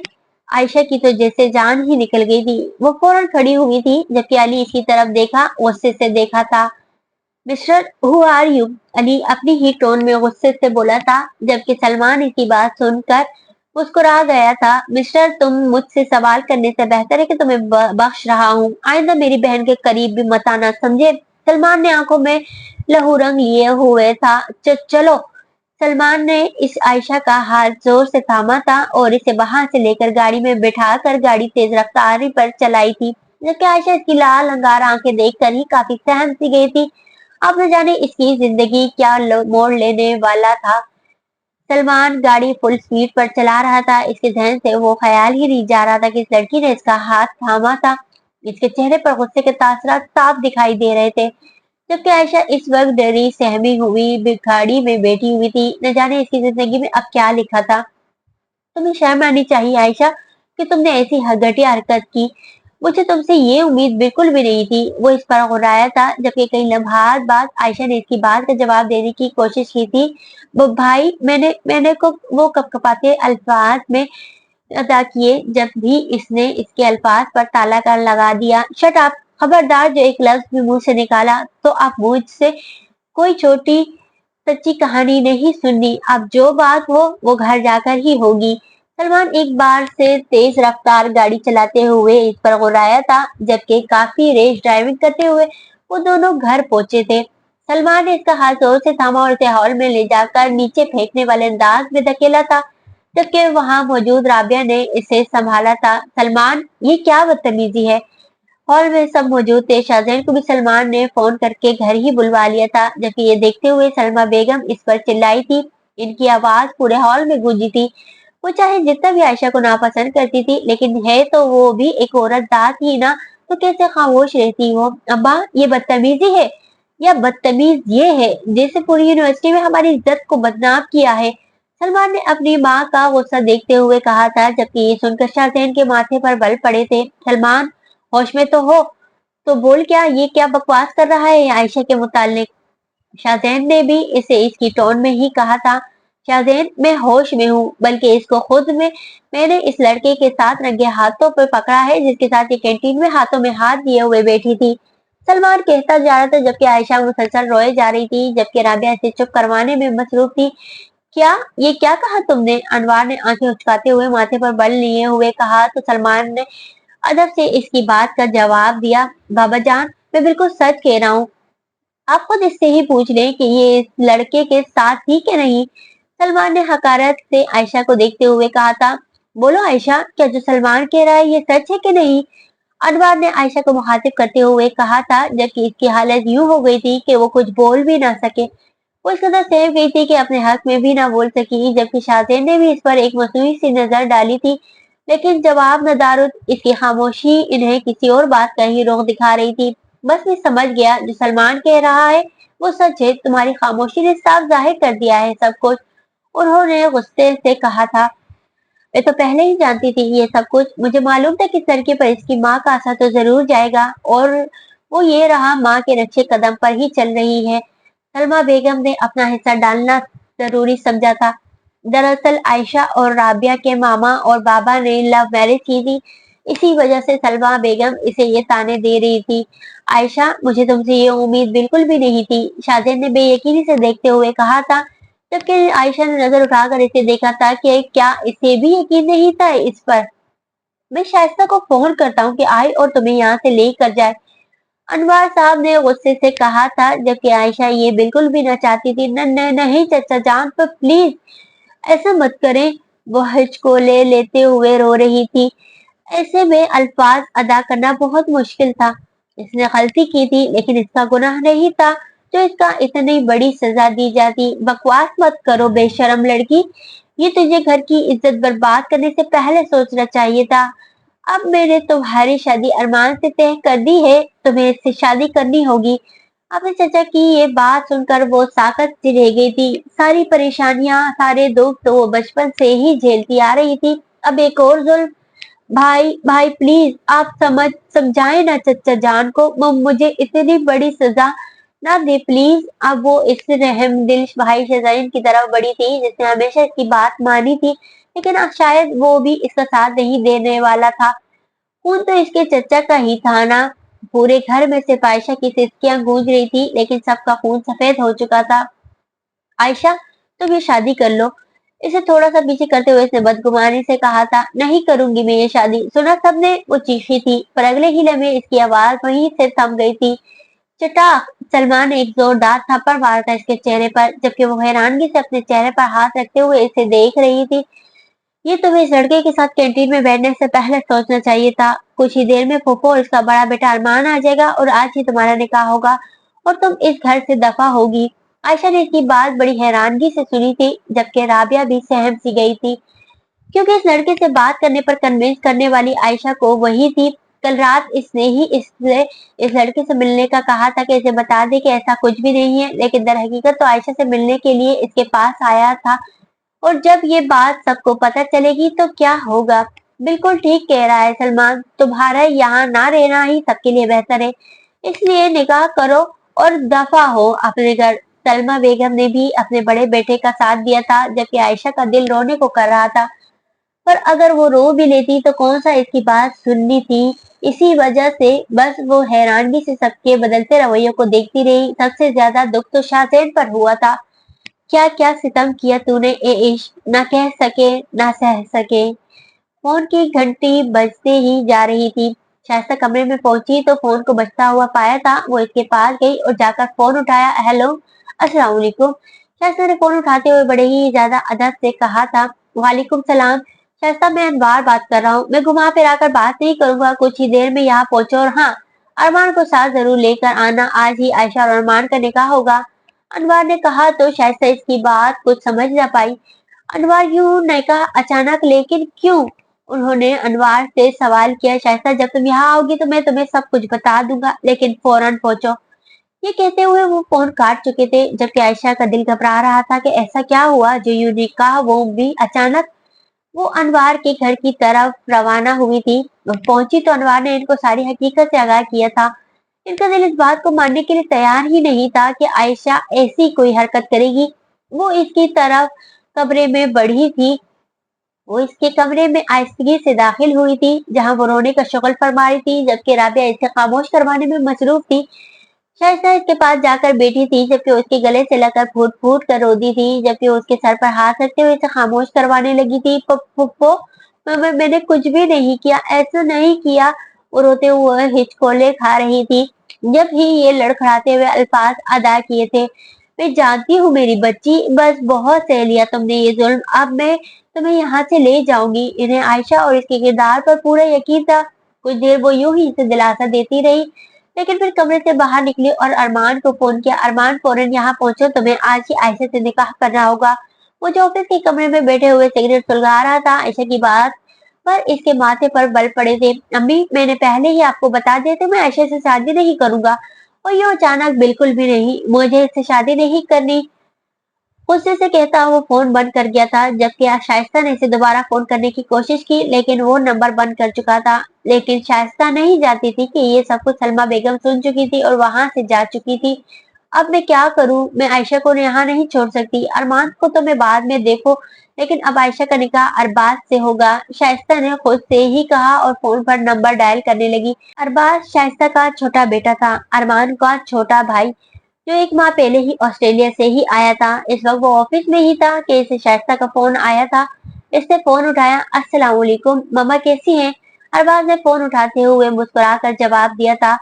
Speaker 1: आयशा की तो जैसे जान ही निकल गई थी। वो फौरन खड़ी हुई थी, जबकि अली इसकी तरफ देखा, गुस्से से देखा था। Mister who are you? Ali अपनी ही टोन में गुस्से से बोला था, जबकि सलमान इसकी बात सुनकर मुस्कुरा गया था। मिस्टर, तुम मुझसे सवाल करने से बेहतर है कि तुम्हें बख्श रहा हूँ। आइंदा मेरी बहन के करीब भी मत आना, समझे? सलमान ने आंखों में लहू रंग लिए हुए था। चलो। सलमान ने इस आयशा का हाथ जोर से थामा था और इसे वहां से लेकर गाड़ी में बिठाकर गाड़ी तेज रफ्तारी पर चलाई थी, जबकि आयशा इसकी लाल अंगार आंखें देखकर ही काफी सहम सी गई थी। अब न जाने इसकी जिंदगी क्या मोड़ लेने वाला था। सलमान गाड़ी फुल स्पीड पर चला रहा था। इसके जहन से वो ख्याल ही नहीं जा रहा था कि इस लड़की ने इसका हाथ थामा था। इसके चेहरे पर गुस्से के तासरात साफ दिखाई दे रहे थे, जबकि आयशा इस वक्त डरी सहमी हुई गाड़ी में बैठी हुई थी। न जाने इसकी जिंदगी में अब क्या लिखा था। तुम्हें शर्म आनी चाहिए आयशा कि तुमने ऐसी घटिया हरकत की। मुझे तुमसे ये उम्मीद बिल्कुल भी नहीं थी। वो इस पर गुर्राया था, जबकि कई लम्हात बाद आयशा ने इसकी बात का जवाब देने की कोशिश की थी। वो भाई मैंने मैंने को वो कपकपाते अल्फाज में अदा किए, जब भी इसने इसके अल्फाज पर ताला कर लगा दिया। Shut up! खबरदार जो एक लफ्ज भी मुंह से निकाला तो आप मुझसे कोई छोटी सच्ची कहानी नहीं सुननी। अब जो बात हो वो घर जाकर ही होगी। सलमान एक बार से तेज रफ्तार गाड़ी चलाते हुए इस पर गुर्राया था, जबकि काफी रेस ड्राइविंग करते हुए वो दोनों घर पहुंचे थे। सलमान ने इसका हाथ जोर से थामा और इसे हॉल में ले जाकर नीचे फेंकने वाले अंदाज में धकेला था, जबकि वहां मौजूद राबिया ने इसे संभाला था। सलमान, ये क्या बदतमीजी है? हॉल में सब मौजूद थे। शाहजहान को भी सलमान ने फोन करके घर ही बुलवा लिया था, जबकि ये देखते हुए सलमा बेगम इस पर चिल्लाई थी। इनकी आवाज पूरे हॉल में गूंजी थी। वो चाहे जितना भी आयशा को नापसंद करती थी, लेकिन है तो वो भी एक औरत दात ही ना, तो कैसे खामोश रहती वो। अब्बा, ये बदतमीजी है या बदतमीज ये है जैसे पूरी यूनिवर्सिटी में हमारी इज्जत को बदनाम किया है। सलमान ने अपनी माँ का गुस्सा देखते हुए कहा था, जबकि ये सुनकर शाहजहान के माथे पर बल पड़े थे। सलमान, होश में तो हो, तो बोल क्या ये क्या बकवास कर रहा है आयशा के मुतालिक। शाहजैन ने भी इसे इसकी टोन में ही कहा था। शाहजैन, मैं होश में हूँ, बल्कि इसको खुद में मैंने इस लड़के के साथ रंगे हाथों पर पकड़ा है, जिसके साथ ये कैंटीन में हाथों में हाथ दिए हुए बैठी थी। सलमान कहता जा रहा था, जबकि आयशा मुसलसल रोए जा रही थी, जबकि राबिया इसे चुप करवाने में मसरूफ थी। क्या ये क्या कहा तुमने? अनवार ने आंखें उचकाते हुए माथे पर बल लिए हुए कहा, तो सलमान ने अदब से इसकी बात का जवाब दिया। बाबा जान, मैं बिल्कुल सच कह रहा हूँ। आप खुद इससे ही पूछ लें कि ये इस लड़के के साथ थी कि नहीं। सलमान ने हकारत से आयशा को देखते हुए कहा था। बोलो आयशा, क्या जो सलमान कह रहा है ये सच है कि नहीं? अनवर ने आयशा को मुखातिब करते हुए कहा था, जबकि इसकी हालत यूं हो गई थी कि वो कुछ बोल भी ना सके। वो इस कदर सहम गई थी कि अपने हक में भी ना बोल सकी, जबकि शाहजैन ने भी इस पर एक मसूई सी नजर डाली थी, लेकिन जवाब नदारुद इसकी खामोशी इन्हें किसी और बात का ही रुख दिखा रही थी। बस मैं समझ गया, जो सलमान कह रहा है वो सच है। तुम्हारी खामोशी ने साफ जाहिर कर दिया है सब कुछ। उन्होंने गुस्से से कहा था। मैं तो पहले ही जानती थी ये सब कुछ। मुझे मालूम था कि इस लड़के पर इसकी माँ का असर तो जरूर जाएगा, और वो ये रहा माँ के रक्षे कदम पर ही चल रही है। सलमा बेगम ने अपना हिस्सा डालना जरूरी समझा था। दरअसल आयशा और राबिया के मामा और बाबा ने लव मैरिज की थी। इसी वजह से सलमा बेगम इसे ये ताने दे रही थी। आयशा, मुझे तुमसे ये उम्मीद बिल्कुल भी नहीं थी, शाहजहान ने बेयकीनी से देखते हुए कहा था, जबकि आयशा ने नजर उठाकर इसे देखा था कि क्या इसे भी यकीन नहीं था इस पर। मैं शाइस्ता को फोन करता हूँ कि आए और तुम्हें यहाँ से लेकर जाए, अनवर साहब ने गुस्से से कहा था, जबकि आयशा ये बिल्कुल भी न चाहती थी। न न नहीं चाचा जान, तो प्लीज ऐसा मत करें। वो हिचकोले लेते हुए रो रही थी। ऐसे में अल्फाज अदा करना बहुत मुश्किल था। इसने गलती की थी, लेकिन इसका गुनाह नहीं था जो इसका इतनी बड़ी सजा दी जाती। बकवास मत करो बेशरम लड़की, ये तुझे घर की इज्जत बर्बाद करने से पहले सोचना चाहिए था। अब मैंने तुम्हारी शादी अरमान से तय कर दी है, तुम्हें इससे शादी करनी होगी। अपने चाचा की ये बात सुनकर वो साकत सी रह गई थी। सारी परेशानियां, सारे दुख तो वो बचपन से ही झेलती आ रही थी, अब एक और जुल्म। भाई भाई प्लीज आप समझाए ना चचा जान को, मुझे इतनी बड़ी सजा ना दे प्लीज। अब वो इस रहम दिल भाई शहजाइन की तरफ बड़ी थी, जिसने हमेशा इसकी बात मानी थी, लेकिन अब शायद वो भी इसका साथ नहीं देने वाला था। खून तो इसके चचा का ही था ना। पूरे घर में सिर्फ आयशा की सिसकियां गूंज रही थी, लेकिन सबका खून सफेद हो चुका था। आयशा, तुम ये शादी कर लो। इसे थोड़ा सा पीछे करते हुए इसने बदगुमानी से कहा था। नहीं करूंगी मैं ये शादी, सुना सबने? वो चीखी थी, पर अगले ही लम्हे इसकी आवाज वहीं से थम गई थी। चटाक! सलमान ने एक जोरदार थप्पड़ मारा था इसके चेहरे पर, जबकि वो हैरानगी से अपने चेहरे पर हाथ रखते हुए इसे देख रही थी। ये तुम्हें इस लड़के के साथ कैंटीन में बैठने से पहले सोचना चाहिए था। कुछ ही देर में फूफो और इसका बड़ा बेटा अरमान आ जाएगा, और आज ही तुम्हारा निकाह होगा और तुम इस घर से दफा होगी। आयशा ने इसकी बात बड़ी हैरानगी से सुनी थी, जबकि राबिया भी सहम सी गई थी, क्योंकि इस लड़के से बात करने पर कन्विंस करने वाली आयशा को वही थी। कल रात इसने ही इससे इस लड़के से मिलने का कहा था कि इसे बता दे कि ऐसा कुछ भी नहीं है, लेकिन दर हकीकत तो आयशा से मिलने के लिए इसके पास आया था। और जब ये बात सबको पता चलेगी तो क्या होगा। बिल्कुल ठीक कह रहा है सलमान, तुम्हारा यहाँ ना रहना ही सबके लिए बेहतर है, इसलिए निकाह करो और दफा हो अपने घर। सलमा बेगम ने भी अपने बड़े बेटे का साथ दिया था, जबकि आयशा का दिल रोने को कर रहा था। पर अगर वो रो भी लेती तो कौन सा इसकी बात सुननी थी। इसी वजह से बस वो हैरानगी से सबके बदलते रवैयों को देखती रही। सबसे ज्यादा दुख तो शाहजेब पर हुआ था। क्या क्या सितम किया तूने ए इश्क, ना कह सके ना सह सके। फोन की घंटी बजते ही जा रही थी। शाइस्ता कमरे में पहुंची तो फोन को बजता हुआ पाया था। वो इसके पास गई और जाकर फोन उठाया। हेलो, अस्सलाम वालेकुम। शाइस्ता ने फोन उठाते हुए बड़े ही ज्यादा अदब से कहा था। वालेकुम सलाम। शाइस्ता, मैं अनवार बात कर रहा हूँ। मैं घुमा फिरा कर बात नहीं करूंगा, कुछ ही देर में यहाँ पहुंचो, और हाँ, अरमान को साथ जरूर लेकर आना। आज ही आयशा और अरमान का निकाह होगा। अनवार ने कहा तो शाइस्ता इसकी बात कुछ समझ न पाई। अनवार यूं ने कहा अचानक, लेकिन क्यों? उन्होंने अनवार से सवाल किया। शाइस्ता, जब तुम यहाँ आओगी तो मैं तुम्हें सब कुछ बता दूंगा, लेकिन फौरन पहुंचो। ये कहते हुए वो फोन काट चुके थे, जबकि आयशा का दिल घबरा रहा था कि ऐसा क्या हुआ जो यूं ने कहा वो भी अचानक। वो अनवार के घर की तरफ रवाना हुई थी। पहुंची तो अनवार ने इनको सारी हकीकत से आगाह किया था। इनका दिल इस बात को मानने के लिए तैयार ही नहीं था कि आयशा ऐसी कोई हरकत करेगी। वो इसकी तरफ कमरे में बढ़ी थी। वो इसके कमरे में आहिस्तगी से दाखिल हुई थी, जहां वो रोने का शुगल फरमा रही थी, जबकि राबिया इसे खामोश करवाने में मसरूफ थी। शाइस्ता इसके पास जाकर बैठी थी, जबकि उसके गले से लगकर फूट फूट कर रोती थी, जबकि वो उसके सर पर हाथ रखते हुए इसे खामोश करवाने लगी थी। फुप्पो, मैंने कुछ भी नहीं किया, ऐसा नहीं किया। वो रोते हुए हिचकोले खा रही थी। जब ही ये लड़खड़ाते हुए अल्फाज अदा किए थे। मैं जानती हूँ मेरी बच्ची, बस बहुत सह लिया तुमने ये जुल्म। अब मैं तुम्हें यहाँ से ले जाऊंगी। इन्हें आयशा और इसके किरदार पर पूरा यकीन था। कुछ देर वो यूं ही इसे दिलासा देती रही, लेकिन फिर कमरे से बाहर निकली और अरमान को फोन किया। अरमान, फौरन यहाँ पहुंचो, तुम्हें आज ही आयशा से निकाह करना होगा। वो जो ऑफिस के कमरे में बैठे हुए सिगरेट सुलगा रहा था, आयशा की बात पर इसके माथे पर बल पड़े थे। अम्मी, मैंने पहले ही आपको बता दिया था मैं आयशा से शादी नहीं करूंगा। और ये अचानक, बिल्कुल भी नहीं, मुझे इससे शादी नहीं करनी। गुस्से से कहता वो फोन बंद कर गया था, जबकि शाइस्ता ने इसे दोबारा फोन करने की कोशिश की, लेकिन वो नंबर बंद कर चुका था। लेकिन शाइस्ता नहीं जानती थी कि ये सब कुछ सलमा बेगम सुन चुकी थी और वहां से जा चुकी थी। अब मैं क्या करूं? मैं आयशा को यहाँ नहीं छोड़ सकती। अरमान को तो मैं बाद में देखो, लेकिन अब आयशा का निकाह अरबाज से होगा, शाइस्ता ने खुद से ही कहा और फोन पर नंबर डायल करने लगी। अरबाज शाइस्ता का छोटा बेटा था, अरमान का छोटा भाई, जो एक माह पहले ही ऑस्ट्रेलिया से ही आया था। इस वक्त वो ऑफिस में ही था कि इसे शाइस्ता का फोन आया था। इसने फोन उठाया। अस्सलाम वालेकुम, मम्मा कैसी हैं? अरबाज ने फोन उठाते हुए मुस्कुराकर जवाब दिया था।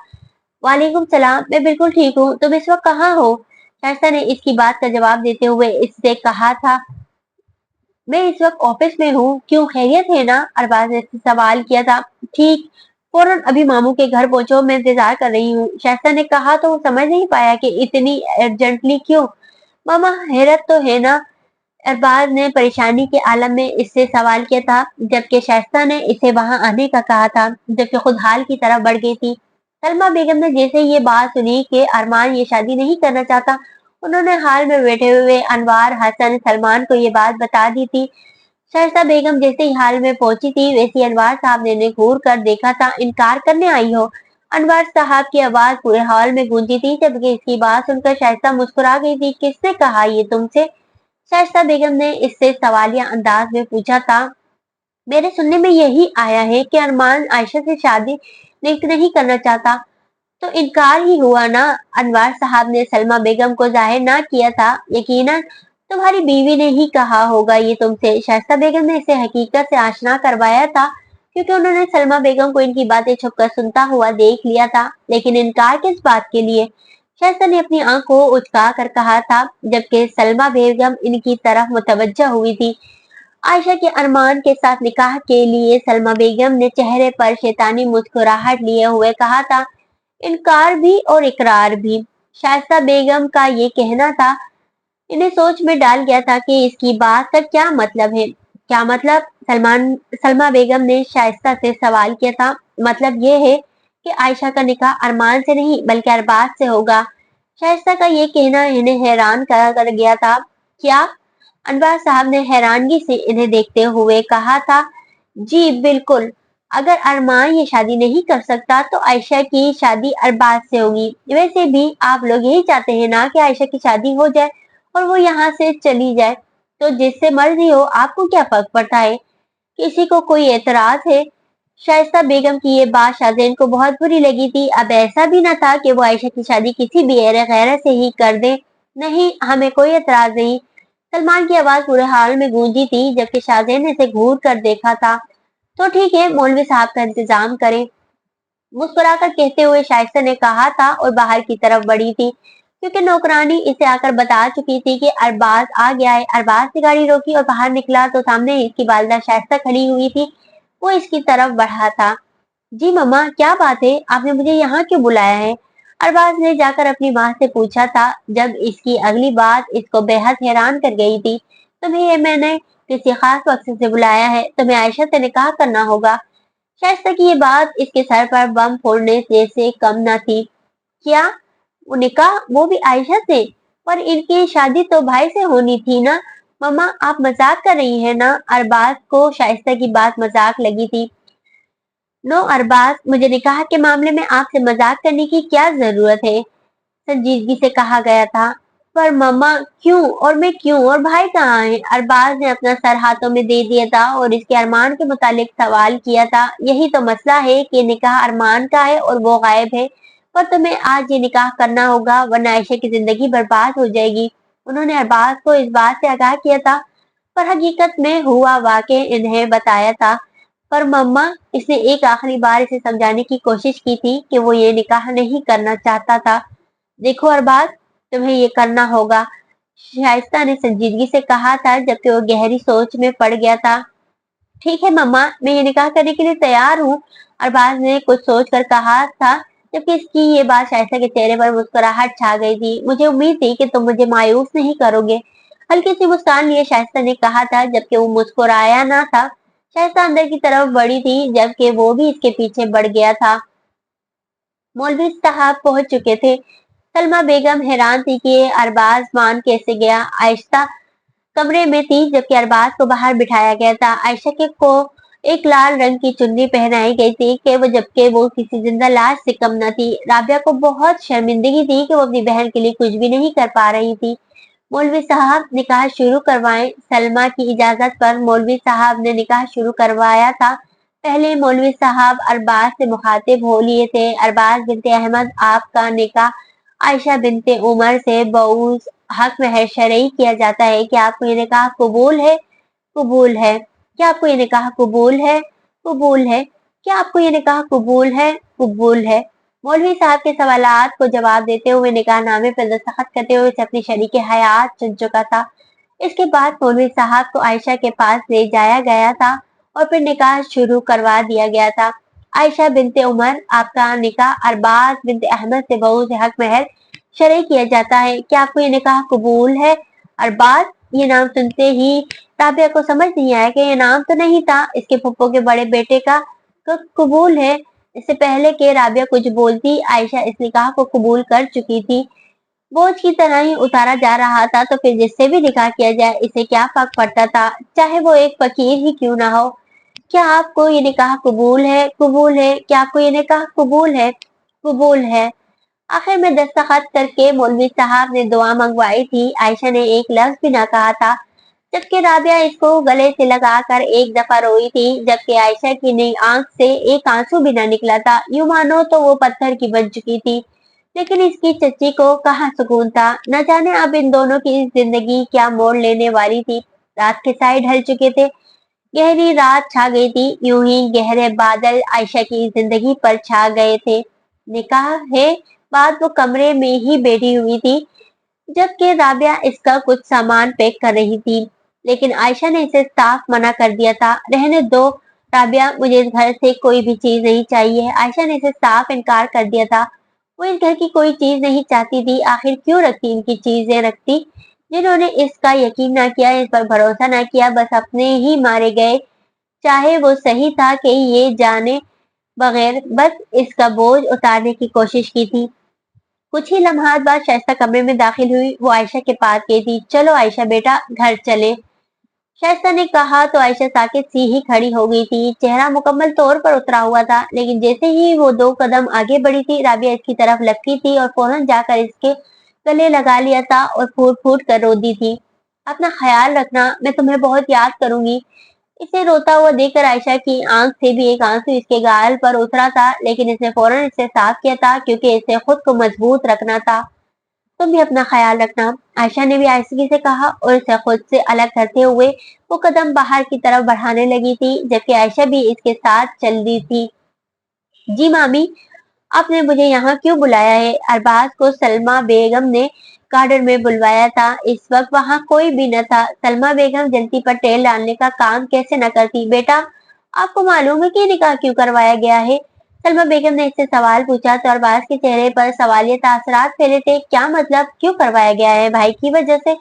Speaker 1: वालेकुम सलाम, मैं बिल्कुल ठीक हूँ, तुम इस वक्त कहाँ हो? शाइस्ता ने इसकी बात का जवाब देते हुए इससे कहा था। मैं इस वक्त ऑफिस में हूँ, क्यों, खैरियत है ना? अरबाज ने इससे सवाल किया था। ठीक, फौरन अभी मामू के घर पहुंचो, मैं इंतजार कर रही हूँ, शाइस्ता ने कहा तो वो समझ नहीं पाया कि इतनी अर्जेंटली क्यों। मामा, हैरत तो है ना? अरबाज ने परेशानी के आलम में इससे सवाल किया था, जबकि शाइस्ता ने इसे वहां आने का कहा था, जबकि खुद हाल की तरफ बढ़ गई थी। सलमा बेगम ने जैसे ये बात सुनी कि अरमान ये शादी नहीं करना चाहता, उन्होंने हाल में बैठे हुए अनवार, हसन, सलमान को ये बात बता दी थी। शाइस्ता बेगम जैसे ही हाल में पहुंची थी, वैसे अनवार साहब ने घूर कर देखा था। इनकार करने आई हो? अनवार साहब की आवाज पूरे हॉल में गूंजी थी, जबकि इसकी बात सुनकर शाइस्ता मुस्कुरा गई थी। किसने कहा ये तुमसे? शाइस्ता बेगम ने इससे सवालिया अंदाज में पूछा था। मेरे सुनने में यही आया है कि अरमान आयशा से शादी नहीं करना चाहता, तो इनकार ही हुआ ना? अनवार साहब ने सलमा बेगम को जाहिर ना किया था। यकीनन तुम्हारी बीवी ने ही कहा होगा ये तुमसे। शाइस्ता बेगम ने इसे हकीकत से आशना करवाया था, क्योंकि उन्होंने सलमा बेगम को इनकी बातें छुपकर सुनता हुआ देख लिया था। लेकिन इनकार किस बात के लिए? शाइस्ता ने अपनी आंख को उचका कर कहा था, जबकि सलमा बेगम इनकी तरफ मुतवज्जा हुई थी। आयशा के अरमान के साथ निकाह के लिए सलमा बेगम ने चेहरे पर शैतानी मुस्कुराहट लिए हुए कहा था। इनकार भी और इकरार भी। शाइस्ता बेगम का ये कहना था इन्हें सोच में डाल गया था कि इसकी बात का क्या मतलब है। क्या मतलब? सलमा बेगम ने शाइस्ता से सवाल किया था। मतलब ये है कि आयशा का निकाह अरमान से नहीं बल्कि अरबाज से होगा। शाइस्ता का ये कहना इन्हें हैरान कर गया था। क्या? अनवर साहब ने हैरानगी से इन्हें देखते हुए कहा था। जी बिल्कुल। अगर अरमान ये शादी नहीं कर सकता तो आयशा की शादी अरबाज से होगी। वैसे भी आप लोग यही चाहते हैं ना कि आयशा की शादी हो जाए और वो यहाँ से चली जाए। तो जिससे मर्जी हो, आपको क्या फर्क पड़ता है? किसी को कोई एतराज है? शाइस्ता बेगम की ये बात शाहजैन को बहुत बुरी लगी थी। अब ऐसा भी न था कि वो आयशा की शादी किसी भी गैर से ही कर दे। नहीं, हमें कोई एतराज नहीं। सलमान की आवाज पूरे हाल में गूंजी थी, जबकि शाहजैन ने इसे घूर कर देखा था। तो ठीक है, मौलवी साहब का इंतजाम करें, मुस्कुराकर कहते हुए शाइस्ता ने कहा था और बाहर की तरफ बढ़ी थी, क्योंकि नौकरानी इसे आकर बता चुकी थी कि अरबाज आ गया है। अरबाज ने गाड़ी रोकी और बाहर निकला तो सामने इसकी वालिदा शाइस्ता खड़ी हुई थी। वो इसकी तरफ बढ़ा था। जी मम्मा, क्या बात है? आपने मुझे यहाँ क्यों बुलाया है? अरबाज ने जाकर अपनी माँ से पूछा था, जब इसकी अगली बात इसको बेहद हैरान कर गई थी। तुम्हें मैंने किसी खास मकसद से बुलाया है। तुम्हें आयशा से निकाह करना होगा। शाइस्ता की ये बात इसके सर पर बम फोड़ने से कम न थी। क्या? वो निकाह, वो भी आयशा से? पर इनकी शादी तो भाई से होनी थी ना। मम्मा, आप मजाक कर रही हैं ना? अरबाज को शाइस्ता की बात मजाक लगी थी। नो अरबाज, मुझे निकाह के मामले में आपसे मजाक करने की क्या जरूरत है? संजीदगी से कहा गया था। पर मम्मा, क्यों? और मैं क्यों? और भाई कहाँ है? अरबाज ने अपना सर हाथों में दे दिया था और इसके अरमान के मुतालिक सवाल किया था। यही तो मसला है कि निकाह अरमान का है और वो गायब है। पर तुम्हें आज ये निकाह करना होगा, वरना आयशा की जिंदगी बर्बाद हो जाएगी। उन्होंने अरबाज को इस बात से आगाह किया था, पर हकीकत में हुआ वाकई इन्हें बताया था। पर मम्मा, इसने एक आखिरी बार इसे समझाने की कोशिश की थी कि वो ये निकाह नहीं करना चाहता था। देखो अरबाज, तुम्हें ये करना होगा, शाइस्ता ने संजीदगी से कहा था, जबकि वो गहरी सोच में पड़ गया था। ठीक है मम्मा, मैं ये निकाह करने के लिए तैयार हूँ, अरबाज ने कुछ सोच कर कहा था, जबकि इसकी ये बात शाइस्ता के चेहरे पर मुस्कुराहट छा गई थी। मुझे उम्मीद थी कि तुम मुझे मायूस नहीं करोगे, हल्की सी मुस्कान लिए शाइस्ता ने कहा था, जबकि वो मुस्कुराया ना था। शाइस्ता अंदर की तरफ बढ़ी थी, जबकि वो भी इसके पीछे बढ़ गया था। मौलवी साहब पहुंच चुके थे। सलमा बेगम हैरान थी कि ये अरबाज मान कैसे गया। आयशा कमरे में थी, जबकि अरबाज को बाहर बिठाया गया था। आयशा के को एक लाल रंग की चुन्नी पहनाई गई थी कि वो जबकि वो किसी जिंदा लाश से कम न थी। राबिया को बहुत शर्मिंदगी थी कि वो अपनी बहन के लिए कुछ भी नहीं कर पा रही थी। मौलवी साहब, निकाह शुरू करवाएं। सलमा की इजाजत पर मौलवी साहब ने निकाह शुरू करवाया था। पहले मौलवी साहब अरबाज से मुखातिब हो लिए थे। अरबाज बिनते अहमद, आपका निकाह आयशा बिनते उमर से बऊस हक महर शरई किया जाता है। क्या आपको ये निकाह कबूल है? कबूल है। क्या आपको ये निकाह कबूल है? कबूल है। क्या आपको ये निकाह कबूल है? कबूल है। मौलवी साहब के सवालात को जवाब देते हुए निकाहनामे पर दस्तखत करते हुए उसे अपनी शरीक हयात चुन चुका था। इसके बाद मौलवी साहब को आयशा के पास ले जाया गया था और फिर निकाह शुरू करवा दिया गया था। आयशा बिनते उमर, आपका निकाह अरबाज बिनते अहमद से बहू हक महर शरई किया जाता है। क्या आपको ये निकाह कबूल है? अरबाज, ये नाम सुनते ही राबिया को समझ नहीं आया कि ये नाम तो नहीं था इसके फुप्पो के बड़े बेटे का। तो कबूल है। इससे पहले कि राबिया कुछ बोलती, आयशा इस निकाह को कबूल कर चुकी थी। बोझ की तरह ही उतारा जा रहा था, तो फिर जिससे भी निकाह किया जाए इसे क्या फर्क पड़ता था, चाहे वो एक फकीर ही क्यों ना हो। क्या आपको ये निकाह कबूल है? कबूल है। क्या आपको ये निकाह कबूल है? कबूल है। आखिर में दस्तखत करके मौलवी साहब ने दुआ मंगवाई थी। आयशा ने एक लफ्ज भी ना कहा था, जबकि राबिया इसको गले से लगाकर एक दफा रोई थी, जबकि आयशा की नई आंख से एक आंसू भी ना निकला था। यूं मानो तो वो पत्थर की बन चुकी थी। लेकिन इसकी चच्ची को कहाँ सुकून था। न जाने अब इन दोनों की जिंदगी क्या मोड़ लेने वाली थी। रात के साए ढल चुके थे, गहरी रात छा गई थी। यूं ही गहरे बादल आयशा की जिंदगी पर छा गए थे। निकाह है बाद वो कमरे में ही बैठी हुई थी, जबकि राबिया इसका कुछ सामान पैक कर रही थी। लेकिन आयशा ने इसे साफ मना कर दिया था। रहने दो राबिया, मुझे इस घर से कोई भी चीज नहीं चाहिए। आयशा ने इसे साफ इनकार कर दिया था। वो इस घर की कोई चीज नहीं चाहती थी। आखिर क्यों रखती, इनकी चीजें रखती। जिन्होंने इसका यकीन ना किया, इस पर भरोसा ना किया, बस अपने ही मारे गए, चाहे वो सही था कि ये जाने बगैर बस इसका बोझ उतारने की कोशिश की थी। कुछ ही लम्हात बाद शाइस्ता कमरे में दाखिल हुई। वो आयशा के पास गई थी। चलो आयशा बेटा, घर चले। शाइस्ता ने कहा तो आयशा साकित सी ही खड़ी हो गई थी। चेहरा मुकम्मल तौर पर उतरा हुआ था, लेकिन जैसे ही वो 2 कदम आगे बढ़ी थी, राबिया इसकी तरफ लपकी थी और फौरन जाकर इसके गले लगा लिया था और फूट फूट कर रो दी थी। अपना ख्याल रखना, मैं तुम्हें बहुत याद करूंगी। इसे रोता हुआ देखकर आयशा की आंख से भी एक आंसू इसके गाल पर उतरा था, लेकिन इसने फौरन इसे साफ किया था क्योंकि इसे खुद को मजबूत रखना था। तुम भी अपना ख्याल रखना, आयशा ने भी आहिस्तगी से कहा और इसे खुद से अलग करते हुए वो कदम बाहर की तरफ बढ़ाने लगी थी, जबकि आयशा भी इसके साथ चल दी थी। जी मामी, आपने मुझे यहाँ क्यों बुलाया है? अरबाज को सलमा बेगम ने गार्डन में बुलवाया था। इस वक्त वहाँ कोई भी न था। सलमा बेगम जल्दी पर तेल डालने का काम कैसे न करती। बेटा, आपको मालूम है कि निकाह क्यों करवाया गया है? सलमा बेगम ने इससे सवाल पूछा तो अरबाज के चेहरे पर सवालिया तासरात फैले थे। क्या मतलब, क्यों करवाया गया है? भाई की वजह से।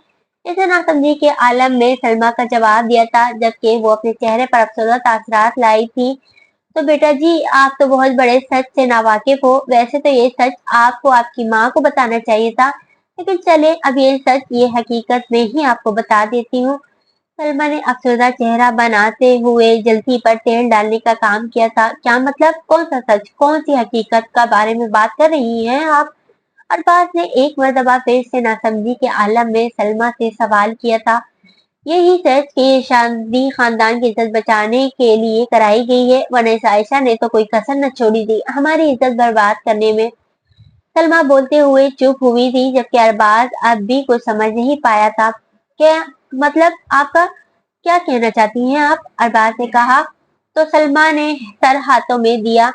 Speaker 1: इसे नासमझी के आलम में सलमा का जवाब दिया था, जबकि वो अपने चेहरे पर अफसरदा तासरात लाई थी। तो बेटा जी, आप तो बहुत बड़े सच से नावाकिफ हो। वैसे तो ये सच आपको आपकी माँ को बताना चाहिए था, लेकिन चले अब ये सच ये हकीकत में ही आपको बता देती हूँ। सलमा ने अफसरदा चेहरा बनाते हुए जल्दी पर तेल डालने का काम किया था। क्या मतलब, कौन सा सच, कौन सी हकीकत का बारे में बात कर रही हैं आप? अरबाज ने एक मर्तबा फिर से नासमझी के आलम में सलमा से सवाल किया था। यही सच कि शादी खानदान की इज्जत बचाने के लिए कराई गई है, वरना इस आयशा ने तो कोई कसर न छोड़ी थी हमारी इज्जत बर्बाद करने में। सलमा बोलते हुए चुप हुई थी, जबकि अरबाज अब भी कुछ समझ नहीं पाया था। क्या मतलब, आपका क्या कहना चाहती हैं आप? अरबाज ने कहा तो सलमा ने सर हाथों में दिया।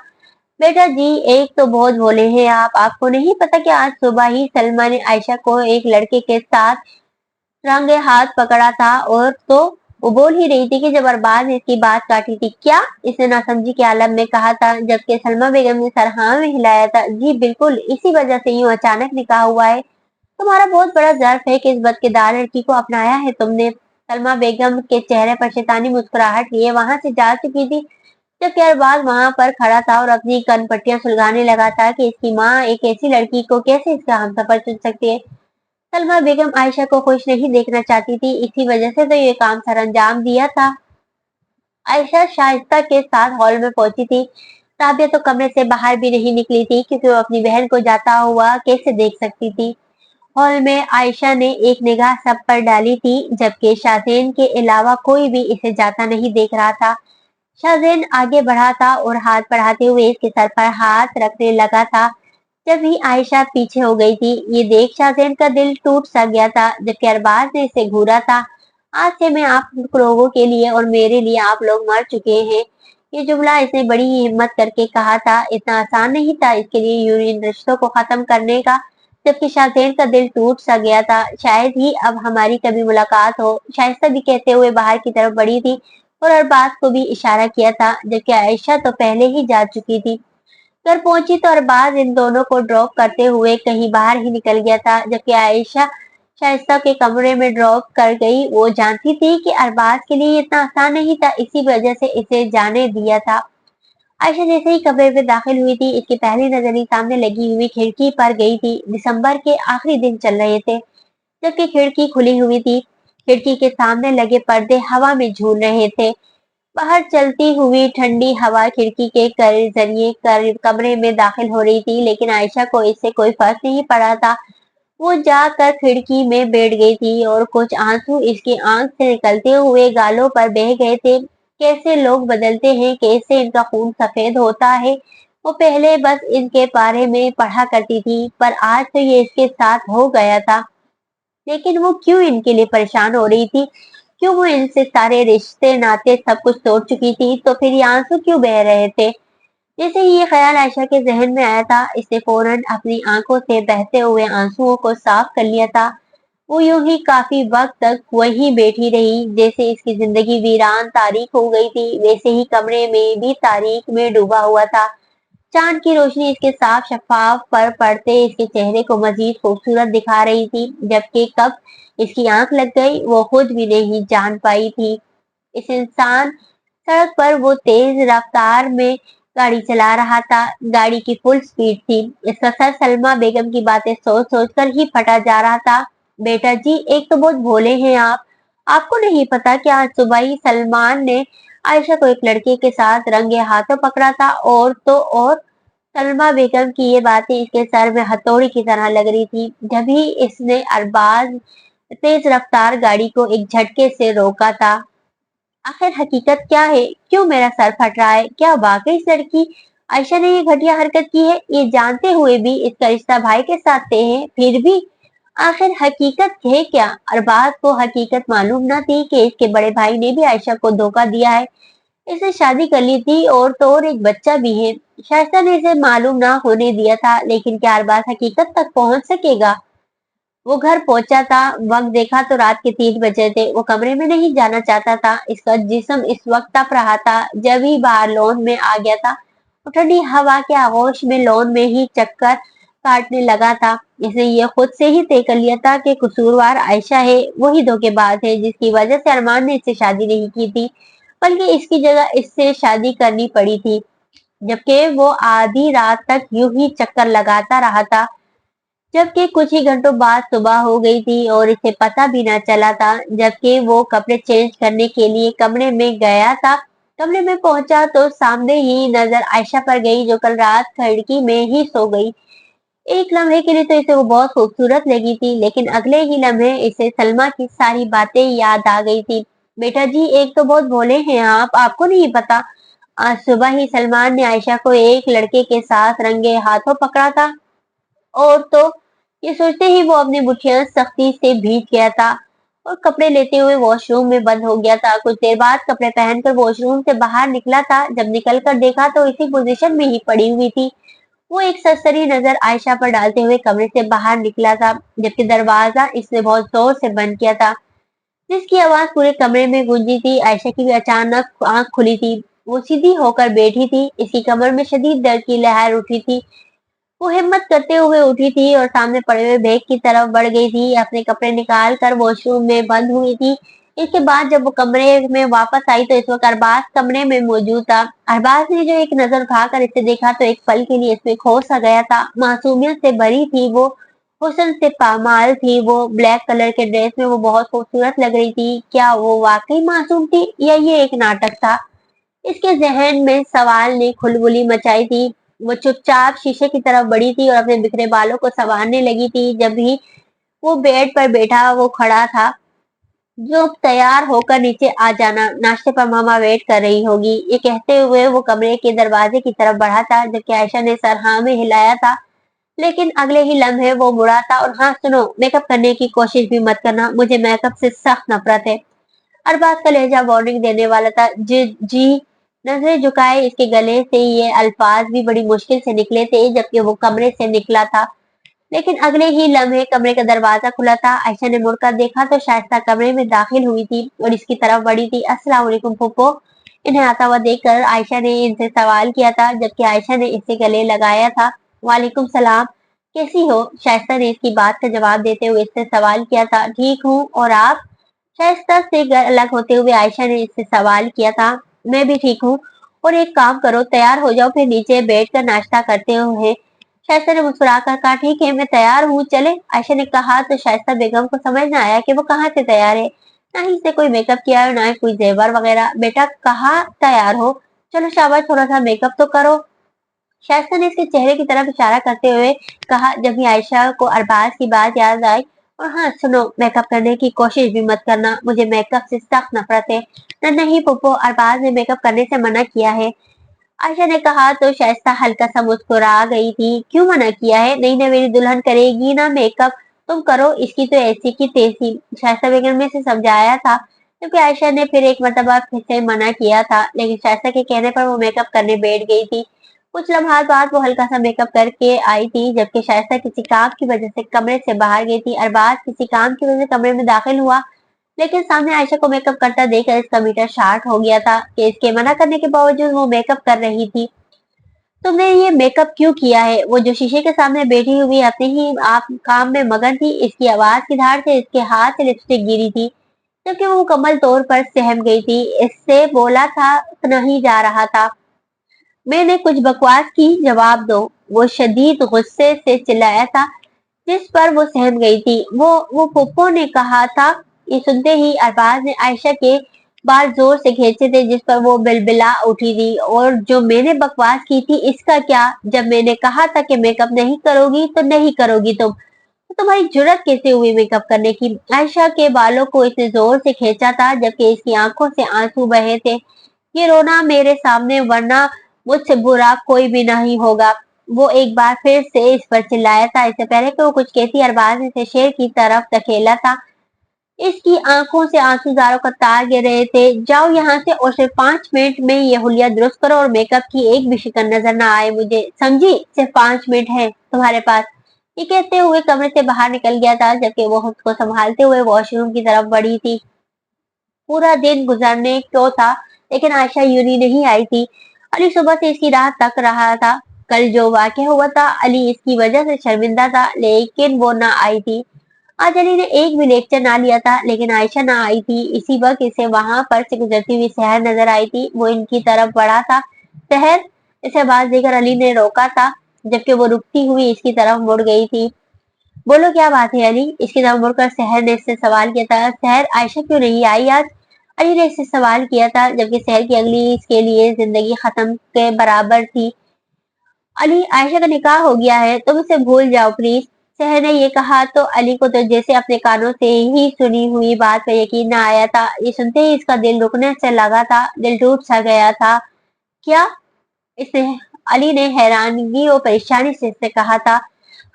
Speaker 1: बेटा जी, एक तो बहुत भोले हैं आप, आपको नहीं पता कि आज सुबह ही सलमा ने आयशा को एक लड़के के साथ रंगे हाथ पकड़ा था, और तो वो बोल ही रही थी कि जब अरबाज ने इसकी बात काटी थी। क्या? इसने नासमझी के आलम में कहा था, जबकि सलमा बेगम ने सर हाँ में हिलाया था। जी बिल्कुल, इसी वजह से यूं अचानक निकाह हुआ है। तुम्हारा बहुत बड़ा ज़र्फ है कि इस बदकिरदार लड़की को अपनाया है तुमने। सलमा बेगम के चेहरे पर शैतानी मुस्कुराहट लिए वहां से जा चुकी थी, जबकि अरबाज वहां पर खड़ा था और अपनी कनपट्टियां सुलगाने लगा था कि इसकी माँ एक ऐसी लड़की को कैसे इसका हमसफर चुन सकती है। सलमा बेगम आयशा को खुश नहीं देखना चाहती थी, इसी वजह से तो ये काम सर अंजाम दिया था। आयशा शाइस्ता के साथ हॉल में पहुंची थी। राबिया तो कमरे से बाहर भी नहीं निकली थी, क्योंकि वो अपनी बहन को जाता हुआ कैसे देख सकती थी। हॉल में आयशा ने एक निगाह सब पर डाली थी, जबकि शाहजेन के अलावा कोई भी इसे जाता नहीं देख रहा था। शाहजेन आगे बढ़ा था और हाथ बढ़ाते हुए इसके सर पर हाथ रखने लगा था। जब ही आयशा पीछे हो गई थी, ये देख शाहजेन का दिल टूट सा गया था, जबकि अरबाज ने इसे घूरा था। आज से मैं आप लोगों के लिए और मेरे लिए आप लोग मर चुके हैं। ये जुमला इसने बड़ी ही हिम्मत करके कहा था। इतना आसान नहीं था इसके लिए यूं इन रिश्तों को खत्म करने का। जबकि शाहजेन का दिल टूट सा गया था। शायद ही अब हमारी कभी मुलाकात हो, शाइस्ता भी कहते हुए बाहर की तरफ बढ़ी थी और अरबाज को भी इशारा किया था, जबकि आयशा तो पहले ही जा चुकी थी। घर पहुंची तो अरबाज इन दोनों को ड्रॉप करते हुए कहीं बाहर ही निकल गया था, जबकि आयशा शाइस्ता के कमरे में ड्रॉप कर गई। वो जानती थी कि अरबाज के लिए इतना आसान नहीं था, इसी वजह से इसे जाने दिया था। आयशा जैसे ही कमरे में दाखिल हुई थी, इसकी पहली नजर ही सामने लगी हुई खिड़की पर गई थी। दिसंबर के आखिरी दिन चल रहे थे, जबकि खिड़की खुली हुई थी। खिड़की के सामने लगे पर्दे हवा में झूल रहे थे। बाहर चलती हुई ठंडी हवा खिड़की के जरिए कमरे में दाखिल हो रही थी, लेकिन आयशा को इससे कोई फर्क नहीं पड़ा था। वो जाकर खिड़की में बैठ गई थी और कुछ आंसू इसकी आंख से निकलते हुए गालों पर बह गए थे। कैसे लोग बदलते हैं, कैसे इनका खून सफेद होता है। वो पहले बस इनके बारे में पढ़ा करती थी, पर आज तो ये इसके साथ हो गया था। लेकिन वो क्यों इनके लिए परेशान हो रही थी? क्यों वो इनसे सारे रिश्ते नाते सब कुछ तोड़ चुकी थी? तो फिर ये आंसू क्यों बह रहे थे? जैसे ही ये ख्याल आयशा के जहन में आया था, इसने फौरन अपनी आंखों से बहते हुए आंसुओं को साफ कर लिया था। वो यूं ही काफी वक्त तक वहीं बैठी रही। जैसे इसकी जिंदगी वीरान तारीख हो गई थी, वैसे ही कमरे में भी तारीख में डूबा हुआ था। चांद की रोशनी इसके साफ शफाफ पर पड़ते इसके चेहरे को मजीद खूबसूरत दिखा रही थी, जबकि कब इसकी आंख लग गई वो खुद भी नहीं जान पाई थी। इस इंसान सड़क पर वो तेज रफ्तार में गाड़ी चला रहा था। गाड़ी की फुल स्पीड थी। इसका सर सलमा बेगम की बातें सोच सोच कर ही फटा जा रहा था। बेटा जी, एक तो बहुत भोले हैं आप। आपको नहीं पता कि आज सुबह ही सलमान ने आयशा को एक लड़के के साथ रंगे हाथों पकड़ा था। और तो और सलमा बेगम की ये बातें इसके सर में हथौड़ी की तरह लग रही थी। जब ही इसने अरबाज तेज रफ्तार गाड़ी को एक झटके से रोका था। आखिर हकीकत क्या है? क्यों मेरा सर फट रहा है? क्या वाकई इस लड़की आयशा ने ये घटिया हरकत की है? ये जानते हुए भी इसका रिश्ता भाई के साथ तय है, फिर भी आखिर हकीकत है क्या? अरबाज को हकीकत मालूम न थी कि इसके बड़े भाई ने भी आयशा को धोखा दिया है। इसने शादी कर ली थी और तो और एक बच्चा भी है। शाइस्ता ने इसे मालूम ना होने दिया था, लेकिन क्या अरबाज हकीकत तक पहुंच सकेगा? वो घर पहुंचा था, वक्त देखा तो रात के 3 बजे थे। वो कमरे में नहीं जाना चाहता था। इसका जिस्म इस वक्त तप रहा था। जब ही बाहर लॉन में आ गया था, वो ठंडी हवा के आगोश में लॉन में ही चक्कर काटने लगा था। इसने ये खुद से ही तय कर लिया था कि कसूरवार आयशा है, वही धोखेबाज है जिसकी वजह से अरमान ने इससे शादी नहीं की थी, बल्कि इसकी जगह इससे शादी करनी पड़ी थी। जबकि वो आधी रात तक यूं ही चक्कर लगाता रहा था, जबकि कुछ ही घंटों बाद सुबह हो गई थी और इसे पता भी न चला था। जबकि वो कपड़े चेंज करने के लिए कमरे में गया था। कमरे में पहुंचा तो सामने ही नजर आयशा पर गई, जो कल रात खिड़की में ही सो गई। एक लम्हे के लिए तो इसे वो बहुत खूबसूरत लगी थी, लेकिन अगले ही लम्हे इसे सलमा की सारी बातें याद आ गई थी। बेटा जी, एक तो बहुत भोले हैं आप, आपको नहीं पता आज सुबह ही सलमान ने आयशा को एक लड़के के साथ रंगे हाथों पकड़ा था। और तो ये सोचते ही वो अपनी मुठ्ठियां सख्ती से भीग गया था और कपड़े लेते हुए वॉशरूम में बंद हो गया था। कुछ देर बाद कपड़े पहनकर वॉशरूम से बाहर निकला था। जब निकल कर देखा तो इसी पोजीशन में ही पड़ी हुई थी। वो एक सरसरी नजर आयशा पर डालते हुए कमरे से बाहर निकला था, जबकि दरवाजा इसने बहुत जोर से बंद किया था, जिसकी आवाज पूरे कमरे में गूंजी थी। आयशा की भी अचानक आंख खुली थी। वो सीधी होकर बैठी थी। इसकी कमर में शदीद दर्द की लहर उठी थी। वो हिम्मत करते हुए उठी थी और सामने पड़े हुए बैग की तरफ बढ़ गई थी। अपने कपड़े निकाल कर वॉशरूम में बंद हुई थी। इसके बाद जब वो कमरे में वापस आई तो इस वक्त अरबाज कमरे में मौजूद था। अरबाज ने जो एक नजर उठाकर इसे देखा तो एक पल के लिए इसमें खो सा गया था। मासूमियत से भरी थी वो, हुस्न से पामाल थी वो। ब्लैक कलर के ड्रेस में वो बहुत खूबसूरत लग रही थी। क्या वो वाकई मासूम थी या ये एक नाटक था? इसके जहन में सवाल ने खुलबुली मचाई थी। वो चुपचाप शीशे की तरफ बढ़ी थी और अपने बिखरे बालों को संवारने लगी थी। जब भी वो बेड पर बैठा वो खड़ा था, जो तैयार होकर नीचे आ जाना, नाश्ते पर मामा वेट कर रही होगी, ये कहते हुए वो कमरे के दरवाजे की तरफ बढ़ा था, जबकि आयशा ने सर हाँ में हिलाया था। लेकिन अगले ही लम्हे वो मुड़ा था और हाँ सुनो, मेकअप करने की कोशिश भी मत करना, मुझे मेकअप से सख्त नफरत है। अरबाज का लहजा वार्निंग देने वाला था। जी जी। नजरें झुकाए इसके गले से ये अल्फाज भी बड़ी मुश्किल से निकले थे, जबकि वो कमरे से निकला था। लेकिन अगले ही लम्हे कमरे का दरवाजा खुला था। आयशा ने मुड़कर देखा तो शाइस्ता कमरे में दाखिल हुई थी और इसकी तरफ बढ़ी थी। अस्सलाम वालेकुम फूफो। इन्हें आता हुआ देखकर आयशा ने इनसे सवाल किया था, जबकि आयशा ने इसे गले लगाया था। वालेकुम सलाम, कैसी हो? शाइस्ता ने इसकी बात का जवाब देते हुए इससे सवाल किया था। ठीक हूँ, और आप? शाइस्ता से अलग होते हुए आयशा ने इससे सवाल किया था। मैं भी ठीक हूँ, और एक काम करो, तैयार हो जाओ, फिर नीचे बैठकर नाश्ता करते हुए। शाइस्ता ने मुस्कुराकर कहा, ठीक है, मैं तैयार हूँ, चले। आयशा ने कहा तो शाइस्ता बेगम को समझ न आया कि वो कहाँ से तैयार है। ना ही इसे कोई मेकअप किया है, ना ही कोई जेवर वगैरह। बेटा कहाँ तैयार हो? चलो शाबाश, थोड़ा सा मेकअप तो करो। शाइस्ता ने इसके चेहरे की तरफ इशारा करते हुए कहा। जब ही आयशा को अरबाज की बात याद आई, और हाँ सुनो, मेकअप करने की कोशिश भी मत करना, मुझे मेकअप से सख्त नफरत है। नहीं पुप्पो, अरबाज ने मेकअप करने से मना किया है। आयशा ने कहा तो शाइस्ता हल्का सा मुस्कुरा गई थी। क्यों मना किया है? नहीं ना, मेरी दुल्हन करेगी ना मेकअप, तुम करो, इसकी तो ऐसी की तैसी। शाइस्ता बेगम ने इसे समझाया था, क्योंकि आयशा ने फिर एक मर्तबा फिर से मना किया था, लेकिन शाइस्ता के कहने पर वो मेकअप करने बैठ गई थी। कुछ लम्हात बाद वो हल्का सा मेकअप करके आई थी, जबकि शाइस्ता किसी काम की वजह से कमरे से बाहर गई थी। अरबाज किसी काम की वजह से कमरे में दाखिल हुआ, लेकिन सामने आयशा को मेकअप करता देखकर इसका मीटर शार्ट हो गया था कि इसके मना करने के बावजूद वो मेकअप कर रही थी। तुमने ये मेकअप क्यों किया है? वो जो शीशे के सामने बैठी हुई अपने ही आप काम में मगन थी, इसकी आवाज की धार से इसके हाथ से लिपस्टिक गिरी थी, जबकि वो मुकम्मल तौर पर सहम गई थी। इससे बोला था नहीं जा रहा था। मैंने कुछ बकवास की, जवाब दो। वो शदीद गुस्से से चिल्लाया था, जिस पर वो सहम गई थी। वो फूफो ने कहा था। ये सुनते ही अरबाज ने आयशा के बाल जोर से खींचे थे, जिस पर वो बिलबिला उठी थी। और जो मैंने बकवास की थी इसका क्या? जब मैंने कहा था कि मेकअप नहीं करोगी तो नहीं करोगी तुम, तो तुम्हारी जुर्रत कैसे हुई मेकअप करने की? आयशा के बालों को इसने जोर से खींचा था, जबकि इसकी आंखों से आंसू बहे थे। ये रोना मेरे सामने, वरना मुझसे बुरा कोई भी नहीं होगा। वो एक बार फिर से इस पर चिल्लाया था। इससे पहले कि वो कुछ कहती, अरबाज ने इसे शेर की तरफ धकेला था। इसकी आंखों से आंसू जारों का तार गिर रहे थे। जाओ यहाँ से और सिर्फ 5 मिनट में ये हुलिया दुरुस्त करो और मेकअप की एक भी शिकन नजर ना आए मुझे, समझी? सिर्फ 5 मिनट है तुम्हारे पास। ये कहते हुए कमरे से बाहर निकल गया था, जबकि वो खुद को संभालते हुए वॉशरूम की तरफ बढ़ी थी। पूरा दिन गुजरने को था, लेकिन आयशा यूं नहीं आई थी। अली सुबह से इसकी राह तक रहा था। कल जो वाकया हुआ था, अली इसकी वजह से शर्मिंदा था, लेकिन वो ना आई थी। आज अली ने एक भी लेक्चर ना लिया था, लेकिन आयशा ना आई थी। इसी वक्त इसे वहां पर से गुजरती हुई सहर नजर आई थी। वो इनकी तरफ बढ़ा था। सहर, इसे आवाज देकर अली ने रोका था, जबकि वो रुकती हुई इसकी तरफ मुड़ गई थी। बोलो क्या बात है अली? इसकी तरफ मुड़कर सहर ने इससे सवाल किया था। सहर, आयशा क्यों नहीं आई आज? अली ने इससे सवाल किया था, जबकि सहर की अगली इसके लिए जिंदगी खत्म के बराबर थी। अली, आयशा का निकाह हो गया है, तुम इसे भूल जाओ प्लीज। सहर ने ये कहा तो अली को तो जैसे अपने कानों से ही सुनी हुई बात पर यकीन न आया था। ये सुनते ही इसका दिल रुकने से लगा था, दिल टूट सा गया था। क्या? इसने अली ने हैरानगी और परेशानी से इससे कहा था।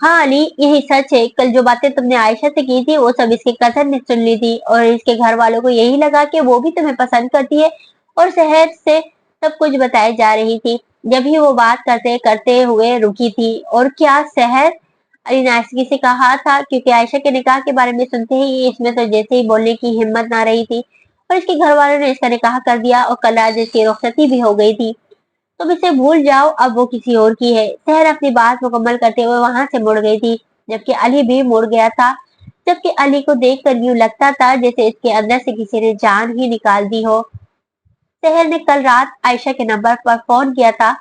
Speaker 1: हाँ अली, यही सच है। कल जो बातें तुमने आयशा से की थी वो सब इसके कजन ने सुन ली थी, और इसके घर वालों को यही लगा कि वो भी तुम्हें पसंद करती है, और शहर से सब कुछ बताई जा रही थी। जब ही वो बात करते करते हुए रुकी थी। और क्या शहर? अली ने आयशा से कहा था, क्योंकि आयशा के निकाह के बारे में सुनते ही इसमें तो जैसे ही बोलने की हिम्मत ना रही थी। और इसके घर वालों ने इसका निकाह कर दिया, और कल आज इसकी रुखसती भी हो गई थी। तुम इसे भूल जाओ, अब वो किसी और की है। सहर अपनी बात मुकम्मल करते हुए वहां से मुड़ गई थी, जबकि अली भी मुड़ गया था। जबकि अली को देखकर यूं लगता था जैसे इसके अंदर से किसी ने जान ही निकाल दी हो। सहर ने कल रात आयशा के नंबर पर फोन किया था,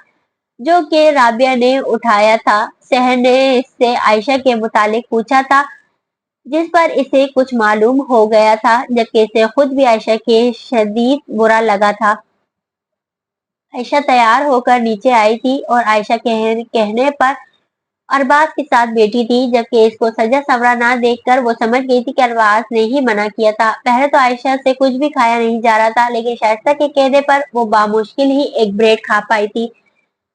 Speaker 1: जो कि राबिया ने उठाया था। सहर ने इससे आयशा के मुतालिक पूछा था, जिस पर इसे कुछ मालूम हो गया था, जबकि इसे खुद भी आयशा के शदीद बुरा लगा था। आयशा तैयार होकर नीचे आई थी और आयशा कहने पर अरबाज के साथ बैठी थी, जबकि इसको सजा सवरा ना देखकर वो समझ गई थी कि अरबाज ने ही मना किया था। पहले तो आयशा से कुछ भी खाया नहीं जा रहा था, लेकिन शाइस्ता के कहने पर वो बामुश्किल ही एक ब्रेड खा पाई थी।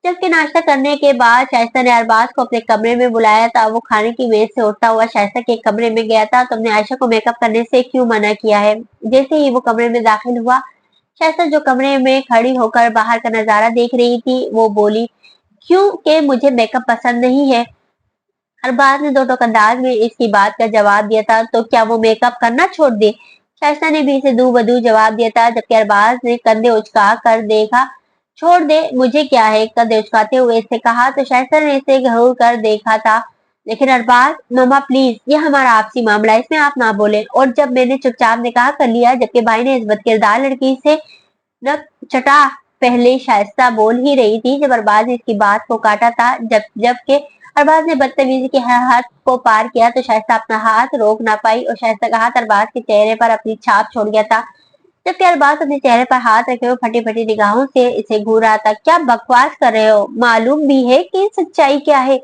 Speaker 1: जबकि नाश्ता करने के बाद शाइस्ता ने अरबाज को अपने कमरे में बुलाया था। वो खाने की मेज से उठता हुआ शाइस्ता के कमरे में गया था। तुमने आयशा को मेकअप करने से क्यों मना किया है? जैसे ही वो कमरे में दाखिल हुआ, शाइस्ता जो कमरे में खड़ी होकर बाहर का नजारा देख रही थी, वो बोली, क्योंकि मुझे मेकअप पसंद नहीं है। अरबाज ने दो टोक अंदाज में इसकी बात का जवाब दिया था। तो क्या वो मेकअप करना छोड़ दे? शाइस्ता ने भी इसे दू बदू जवाब दिया था, जबकि अरबाज ने कंधे उचका कर देखा। छोड़ दे, मुझे क्या है, कंधे उचकाते हुए इससे कहा। तो शाइस्ता ने इसे घूर कर देखा था। लेकिन अरबाज, मम्मा प्लीज, ये हमारा आपसी मामला है, इसमें आप ना बोले। और जब मैंने चुपचाप निकाह कर लिया, जबकि भाई ने इस बदकिरदार लड़की से न चटा। पहले शाइस्ता बोल ही रही थी जब अरबाज ने इसकी बात को काटा था। जबकि अरबाज ने बदतमीजी के हाथ को पार किया, तो शाइस्ता अपना हाथ रोक ना पाई, और शाइस्ता का हाथ अरबाज के चेहरे पर अपनी छाप छोड़ गया था। जबकि अरबाज अपने चेहरे पर हाथ रखे हुए फटी फटी निगाहों से इसे घूर रहा था। क्या बकवास कर रहे हो? मालूम भी है कि सच्चाई क्या है?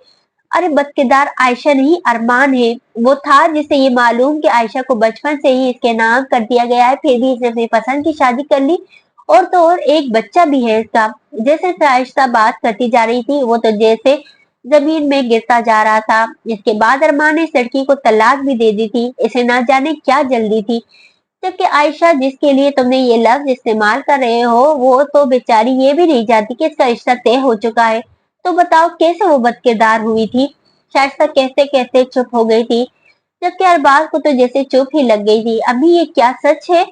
Speaker 1: अरे बदकिरदार आयशा नहीं, अरमान है। वो था जिसे ये मालूम कि आयशा को बचपन से ही इसके नाम कर दिया गया है, फिर भी इसने अपनी पसंद की शादी कर ली, और तो और एक बच्चा भी है इसका। जैसे आयशा बात करती जा रही थी, वो तो जैसे जमीन में गिरता जा रहा था। इसके बाद अरमान ने इस लड़की को तलाक भी दे दी थी। इसे ना जाने क्या जल्दी थी। जबकि आयशा, जिसके लिए तुमने ये लफ्ज इस्तेमाल कर रहे हो, वो तो बेचारी ये भी नहीं जानती कि इसका रिश्ता तय हो चुका है। तो बताओ कैसे वो बदकिरदार हुई थी? शाइस्ता कहते कहते चुप हो गई थी, जबकि अरबाज को तो जैसे चुप ही लग गई थी। अम्मी, ये क्या सच है?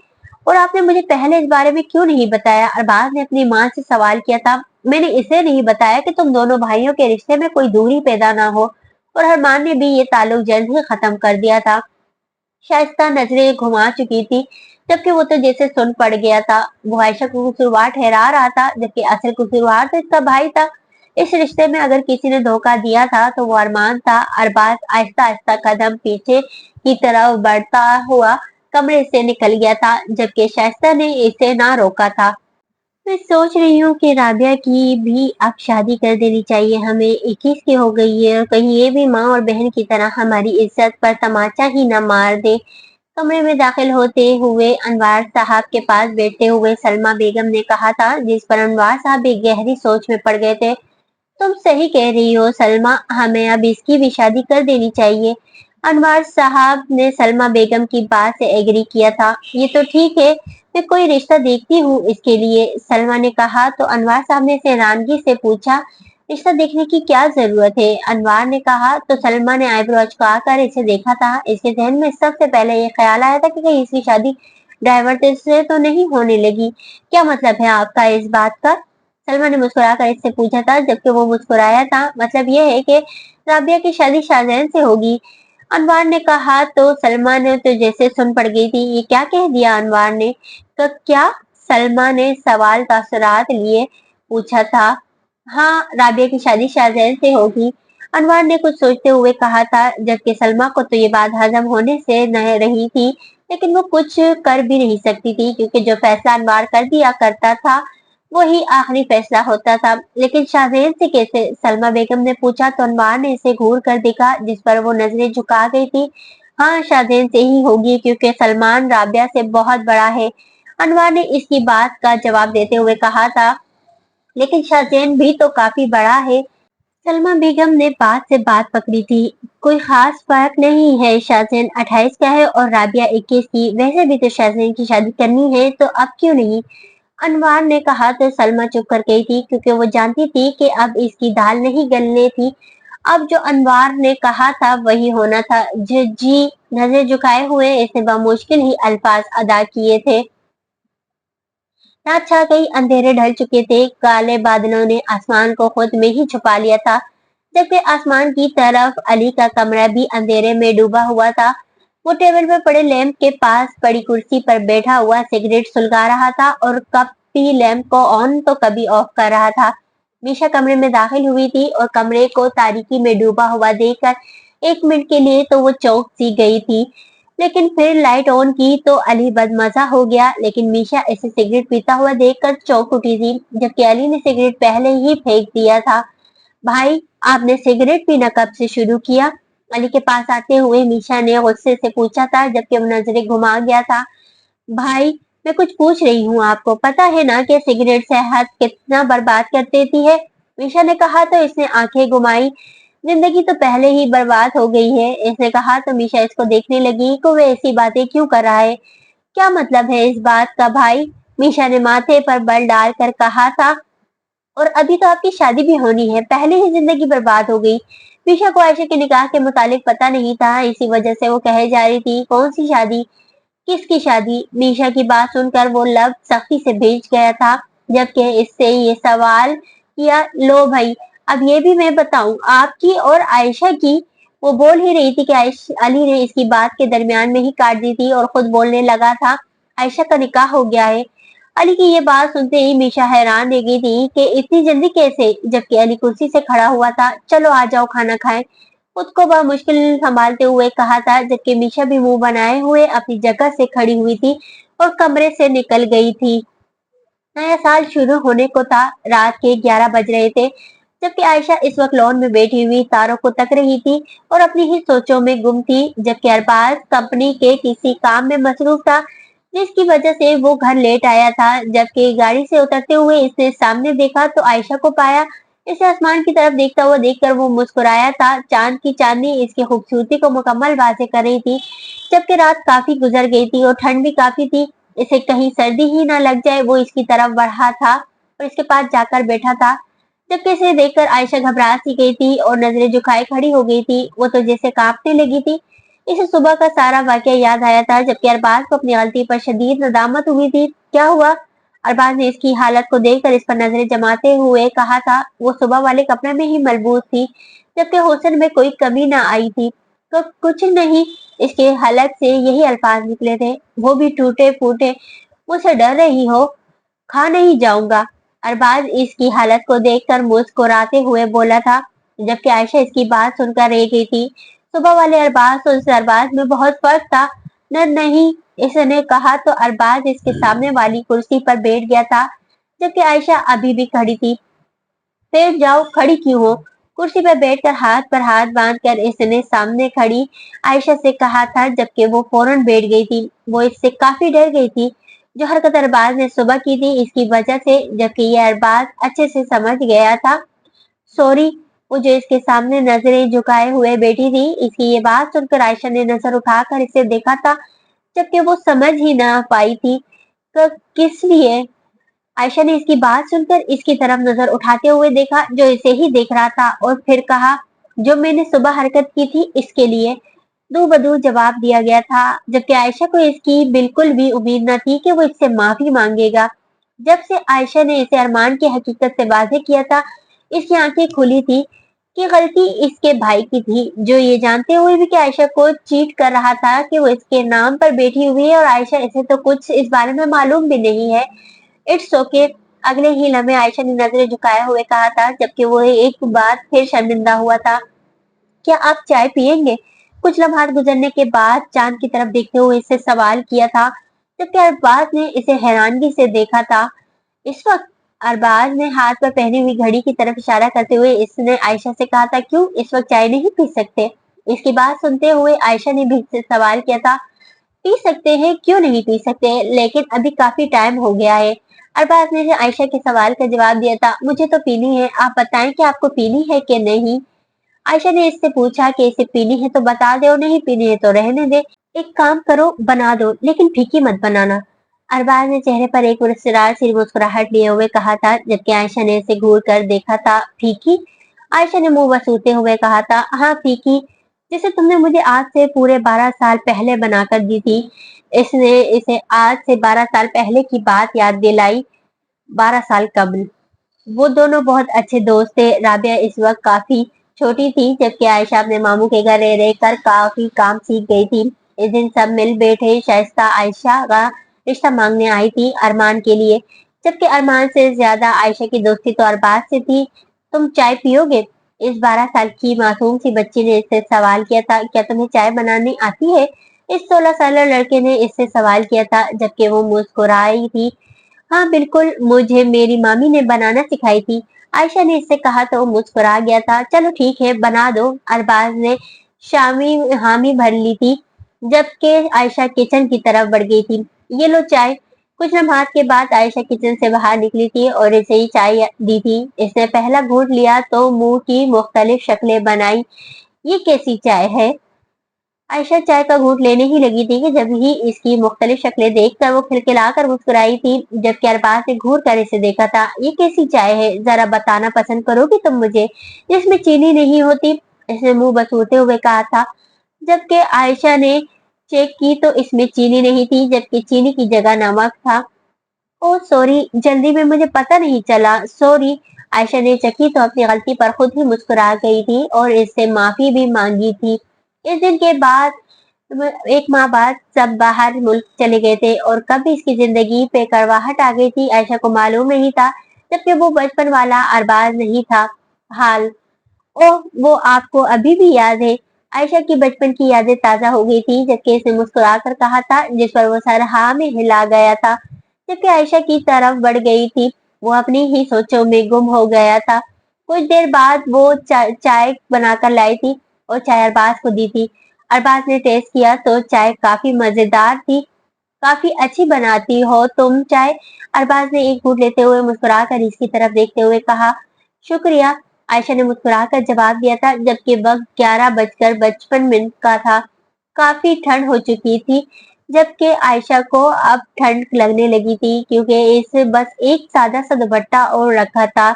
Speaker 1: और आपने मुझे पहले इस बारे में क्यों नहीं बताया? अरबाज ने अपनी माँ से सवाल किया था। मैंने इसे नहीं बताया कि तुम दोनों भाइयों के रिश्ते में कोई दूरी पैदा ना हो, और अरमान ने भी ये ताल्लुक जल्द ही खत्म कर दिया था। शाइस्ता नजरें घुमा चुकी थी, जबकि वो तो जैसे सुन पड़ गया था। वो आयशा को कसूरवार ठहरा रहा था, जबकि असल कसूरवार तो इसका भाई था। इस रिश्ते में अगर किसी ने धोखा दिया था तो वो अरमान था। अरबाज आहिस्ता आहिस्ता कदम पीछे की तरफ बढ़ता हुआ कमरे से निकल गया था, जबकि शाइस्ता ने इसे ना रोका था। मैं सोच रही हूँ कि राबिया की भी अब शादी कर देनी चाहिए हमें। 21 की हो गई है, और कहीं ये भी माँ और बहन की तरह हमारी इज्जत पर तमाचा ही न मार दे। कमरे में दाखिल होते हुए अनवार साहब के पास बैठते हुए सलमा बेगम ने कहा था, जिस पर अनवार साहब एक गहरी सोच में पड़ गए थे। तुम सही कह रही हो सलमा, हमें अब इसकी भी शादी कर देनी चाहिए। अनवार साहब ने सलमा बेगम की बात से एग्री किया था। ये तो ठीक है, मैं कोई रिश्ता देखती हूँ इसके लिए, सलमा ने कहा। तो अनवार साहब ने हैरानगी से पूछा, रिश्ता देखने की क्या जरूरत है? अनवार ने कहा। तो सलमा ने आईब्रो अचका इसे देखा था। इसके जहन में सबसे पहले ये ख्याल आया था कि कहीं इसकी शादी ड्राइवर से तो नहीं होने लगी। क्या मतलब है आपका इस बात का? सलमा ने मुस्कुराकर इससे पूछा था, जबकि वो मुस्कुराया था। मतलब यह है कि राबिया की शादी शाहजहान से होगी, अनवार ने कहा। तो सलमा ने तो जैसे सुन पड़ गई थी। ये क्या कह दिया अनवार ने? तो क्या? सलमा ने सवाल तासुरात लिए पूछा था। हाँ, राबिया की शादी शाहजहान से होगी, अनवार ने कुछ सोचते हुए कहा था, जबकि सलमा को तो ये बात हजम होने से न रही थी, लेकिन वो कुछ कर भी नहीं सकती थी, क्योंकि जो फैसला अनवार कर दिया करता था वही आखिरी फैसला होता था। लेकिन शाहजहान से कैसे? सलमा बेगम ने पूछा। तो अनवार ने इसे घूर कर देखा, जिस पर वो नजरें झुका गई थी। हाँ, शाहजहान से ही होगी, क्योंकि सलमान राबिया से बहुत बड़ा है, अनवार ने इसकी बात का जवाब देते हुए कहा था। लेकिन शाहजहान भी तो काफी बड़ा है। सलमा बेगम ने बात से बात पकड़ी थी। कोई खास फर्क नहीं है, शाहजहान 28 का है और राबिया 21 की। वैसे भी तो शाहजहान की शादी करनी है, तो अब क्यों नहीं? अनवार ने कहा। तो सलमा चुप कर गई थी, क्योंकि वो जानती थी कि अब इसकी दाल नहीं गलने थी। अब जो अनवार ने कहा था वही होना था। जी, नजर झुकाए हुए इसने बामुश्किल ही अल्फाज अदा किए थे। रात छा गई, अंधेरे ढल चुके थे। काले बादलों ने आसमान को खुद में ही छुपा लिया था, जबकि आसमान की तरफ अली का कमरा भी अंधेरे में डूबा हुआ था। वो टेबल पर पड़े लैंप के पास पड़ी कुर्सी पर बैठा हुआ सिगरेट सुलगा रहा था, और कभी लैंप को ऑन तो कभी ऑफ कर रहा था। मीशा कमरे में दाखिल हुई थी, और कमरे को तारीकी में डूबा हुआ देखकर एक मिनट के लिए तो वो चौंक सी गई थी। लेकिन फिर लाइट ऑन की तो अली बदमजा हो गया। लेकिन मीशा ऐसे सिगरेट पीता हुआ देखकर चौंक उठी थी, जबकि अली ने सिगरेट पहले ही फेंक दिया था। भाई, आपने सिगरेट पीना कब से शुरू किया? अली के पास आते हुए मीशा ने गुस्से से पूछा था, जबकि वो नजरें घुमा गया था। भाई, मैं कुछ पूछ रही हूँ, आपको पता है ना कि सिगरेट सेहत कितना बर्बाद कर देती है? मीशा ने कहा। तो इसने आंखें घुमाई। जिंदगी तो पहले ही बर्बाद हो गई है, इसने कहा। तो मीशा इसको देखने लगी कि वो ऐसी बातें क्यों कर रहा है। क्या मतलब है इस बात का भाई? मीशा ने माथे पर बल डालकर कहा था। और अभी तो आपकी शादी भी होनी है, पहले ही जिंदगी बर्बाद हो गई। मीशा को आयशा के निकाह के मुतालिक पता नहीं था, इसी वजह से वो कहे जा रही थी। कौन सी शादी? किसकी शादी? मीशा की बात सुनकर वो लब सख्ती से भीज गया था, जबकि इससे ये सवाल किया। लो भाई, अब ये भी मैं बताऊं, आपकी और आयशा की? वो बोल ही रही थी कि अली ने इसकी बात के दरमियान में ही काट दी थी, और खुद बोलने लगा था, आयशा का निकाह हो गया है। अली की ये बात सुनते ही मीशा हैरान रह गई थी कि इतनी जल्दी कैसे, जबकि अली कुर्सी से खड़ा हुआ था। चलो आ जाओ, खाना खाएं, खुद को बड़ा मुश्किल संभालते हुए कहा था, जबकि मीशा भी मुंह बनाए हुए अपनी जगह से खड़ी हुई थी और कमरे से निकल गई थी। नया साल शुरू होने को था। रात के 11 बज रहे थे, जबकि आयशा इस वक्त लॉन में बैठी हुई तारों को तक रही थी और अपनी ही सोचों में गुम थी, जबकि अरबाज कंपनी के किसी काम में मसरूफ था, जिसकी वजह से वो घर लेट आया था। जबकि गाड़ी से उतरते हुए इसने सामने देखा तो आयशा को पाया। इसे आसमान की तरफ देखता हुआ देखकर वो मुस्कुराया था। चांद की चांदनी इसकी खूबसूरती को मुकम्मल वाज़ेह कर रही थी, जबकि रात काफी गुजर गई थी और ठंड भी काफी थी। इसे कहीं सर्दी ही ना लग जाए, वो इसकी तरफ बढ़ा था और इसके पास जाकर बैठा था। जबकि इसे देखकर आयशा घबरा सी गई थी और नजरें झुकाए खड़ी हो गई थी। वो तो जैसे कांपने लगी थी। इसे सुबह का सारा वाकया याद आया था, जबकि अरबाज को अपनी गलती पर शदीद नदामत हुई थी। क्या हुआ? अरबाज ने इसकी हालत को देखकर इस पर नजरें जमाते हुए कहा था, वो सुबह वाले कपड़े में ही मलबूस थी, जबकि हुस्न में कोई कमी न आई थी। तो कुछ नहीं, इसके हलक से यही अल्फाज निकले थे, वो भी टूटे फूटे, मुझसे डर रही हो, खा नहीं जाऊंगा। अरबाज इसकी हालत को देखकर मुस्कुराते हुए बोला था, जबकि आयशा इसकी बात सुनकर रह गई थी। सुबह वाले अरबाज और इस अरबाज में बहुत फर्क था न, नहीं, इसने कहा तो अरबाज इसके सामने वाली कुर्सी पर बैठ गया था, जबकि आयशा अभी भी खड़ी थी। फिर जाओ, खड़ी क्यों हो? कुर्सी पर बैठकर हाथ पर हाथ बांधकर इसने सामने खड़ी आयशा से कहा था, जबकि वो फौरन बैठ गई थी। वो इससे काफी डर गई थी। जो हरकत अरबाज ने सुबह की थी इसकी वजह से, जबकि ये अरबाज अच्छे से समझ गया था। सॉरी। वो जो इसके सामने नजरें झुकाए हुए बैठी थी, इसकी ये बात सुनकर आयशा ने नजर उठाकर इसे देखा था, जबकि वो समझ ही ना पाई थी किस लिए। आयशा ने इसकी बात सुनकर इसकी तरफ नजर उठाते हुए देखा, जो इसे ही देख रहा था, और फिर कहा, जो मैंने सुबह हरकत की थी इसके लिए। दो बदू जवाब दिया गया था, जबकि आयशा को इसकी बिल्कुल भी उम्मीद न थी कि वो इससे माफी मांगेगा। जब से आयशा ने इसे अरमान की हकीकत से वाजे किया था, इसकी आंखें खुली थी कि गलती इसके भाई की थी, जो ये जानते हुए भी कि आयशा को चीट कर रहा था कि वो इसके नाम पर बैठी हुई है और आयशा इसे तो कुछ इस बारे में मालूम भी नहीं है। It's okay. अगले ही लम्हे आयशा ने नजरें झुकाए हुए कहा था, जबकि वो एक बार फिर शर्मिंदा हुआ था। क्या आप चाय पियेंगे? कुछ लम्हात गुजरने के बाद चांद की तरफ देखते हुए इससे सवाल किया था, जबकि अरबाज ने इसे हैरानगी से देखा था। इस वक्त अरबाज ने हाथ पर पहनी हुई घड़ी की तरफ इशारा करते हुए इसने आयशा से कहा था, क्यों इस वक्त चाय नहीं पी सकते? इसकी बात सुनते हुए आयशा ने भी इससे सवाल किया था, पी सकते हैं, क्यों नहीं पी सकते, लेकिन अभी काफी टाइम हो गया है। अरबाज ने आयशा के सवाल का जवाब दिया था, मुझे तो पीनी है, आप बताएं कि आपको पीनी है कि नहीं। आयशा ने इससे पूछा कि इसे पीनी है तो बता दे और नहीं पीनी है तो रहने दे। एक काम करो, बना दो, लेकिन फीकी मत बनाना। अरबाज ने चेहरे पर एक मुस्कुराहट सी मुस्कुराहट लिए हुए कहा था, जबकि आयशा ने इसे घूर कर देखा था। फीकी? आयशा ने मुंह वसूलते हुए कहा था, हाँ फीकी, जिसे तुमने मुझे आज से पूरे 12 साल पहले बनाकर दी थी। इसने इसे आज से 12 साल पहले की बात याद दिलाई। 12 साल कबल वो दोनों बहुत अच्छे दोस्त थे। राबिया इस वक्त काफी छोटी थी, जबकि आयशा अपने मामू के घर रह रहकर काफी काम सीख गई थी। इस दिन सब मिल बैठे। शाइस्ता आयशा का रिश्ता मांगने आई थी अरमान के लिए, जबकि अरमान से ज्यादा आयशा की दोस्ती तो अरबाज से थी। तुम चाय पियोगे? इस 12 साल की मासूम सी बच्ची ने इससे सवाल किया था, क्या तुम्हें चाय बनानी आती है? इस 16 साल लड़के ने इससे सवाल किया था, जबकि वो मुस्कुराई थी। हाँ बिल्कुल, मुझे मेरी मामी ने बनाना सिखाई थी। आयशा ने इससे कहा तो वो मुस्कुरा गया था। चलो ठीक है, बना दो। अरबाज ने शामी हामी भर ली थी, जबकि आयशा किचन की तरफ बढ़ गई थी। ये लो चाय। कुछ लम्हात के बाद आयशा किचन से बाहर निकली थी और इसे ही चाय दी थी। इसने पहला घूंट लिया तो मुंह की मुख्तलिफ शक्लें बनाई। ये कैसी चाय है? आयशा चाय का घूंट लेने ही लगी थी कि जब ही इसकी मुख्तलिफ शक्लें देखकर वो खिलखिलाकर मुस्कुराई थी, जबकि अरबाज ने घूर कर इसे देखा था। ये कैसी चाय है, जरा बताना पसंद करोगी तुम मुझे, जिसमें चीनी नहीं होती? इसने मुंह बसूरते हुए कहा था, जबकि आयशा ने चेक की तो इसमें चीनी नहीं थी, जबकि चीनी की जगह नमक था। ओह सॉरी, जल्दी में मुझे पता नहीं चला, सॉरी। आयशा ने चखी तो अपनी गलती पर खुद ही मुस्कुरा गई थी और इससे माफी भी मांगी थी। इस दिन के बाद 1 माह बाद सब बाहर मुल्क चले गए थे और कब इसकी जिंदगी पे कड़वाहट आ गई थी आयशा को मालूम नहीं था, जबकि वो बचपन वाला अरबाज नहीं था। हाल, ओह वो आपको अभी भी याद है? आयशा की बचपन की यादें ताजा हो गई थी, जबकि इसने मुस्कुरा कर कहा था, जिस पर वो सर हाँ में हिला गया था। जबकि आयशा की तरफ बढ़ गई थी, वो अपनी ही सोचों में गुम हो गया था। कुछ देर बाद वो चाय बनाकर लाई थी और चाय अरबाज को दी थी। अरबाज ने टेस्ट किया तो चाय काफी मजेदार थी। काफी अच्छी बनाती हो तुम चाय। अरबाज ने एक घूंट लेते हुए मुस्कुरा कर इसकी तरफ देखते हुए कहा, शुक्रिया। आयशा ने मुस्कुराकर जवाब दिया था, जबकि वक्त 11 बजकर 55 मिनट का था। काफी ठंड हो चुकी थी, जबकि आयशा को अब ठंड लगने लगी थी, क्योंकि इसे बस एक सादा सा दुपट्टा ओढ़ रखा था।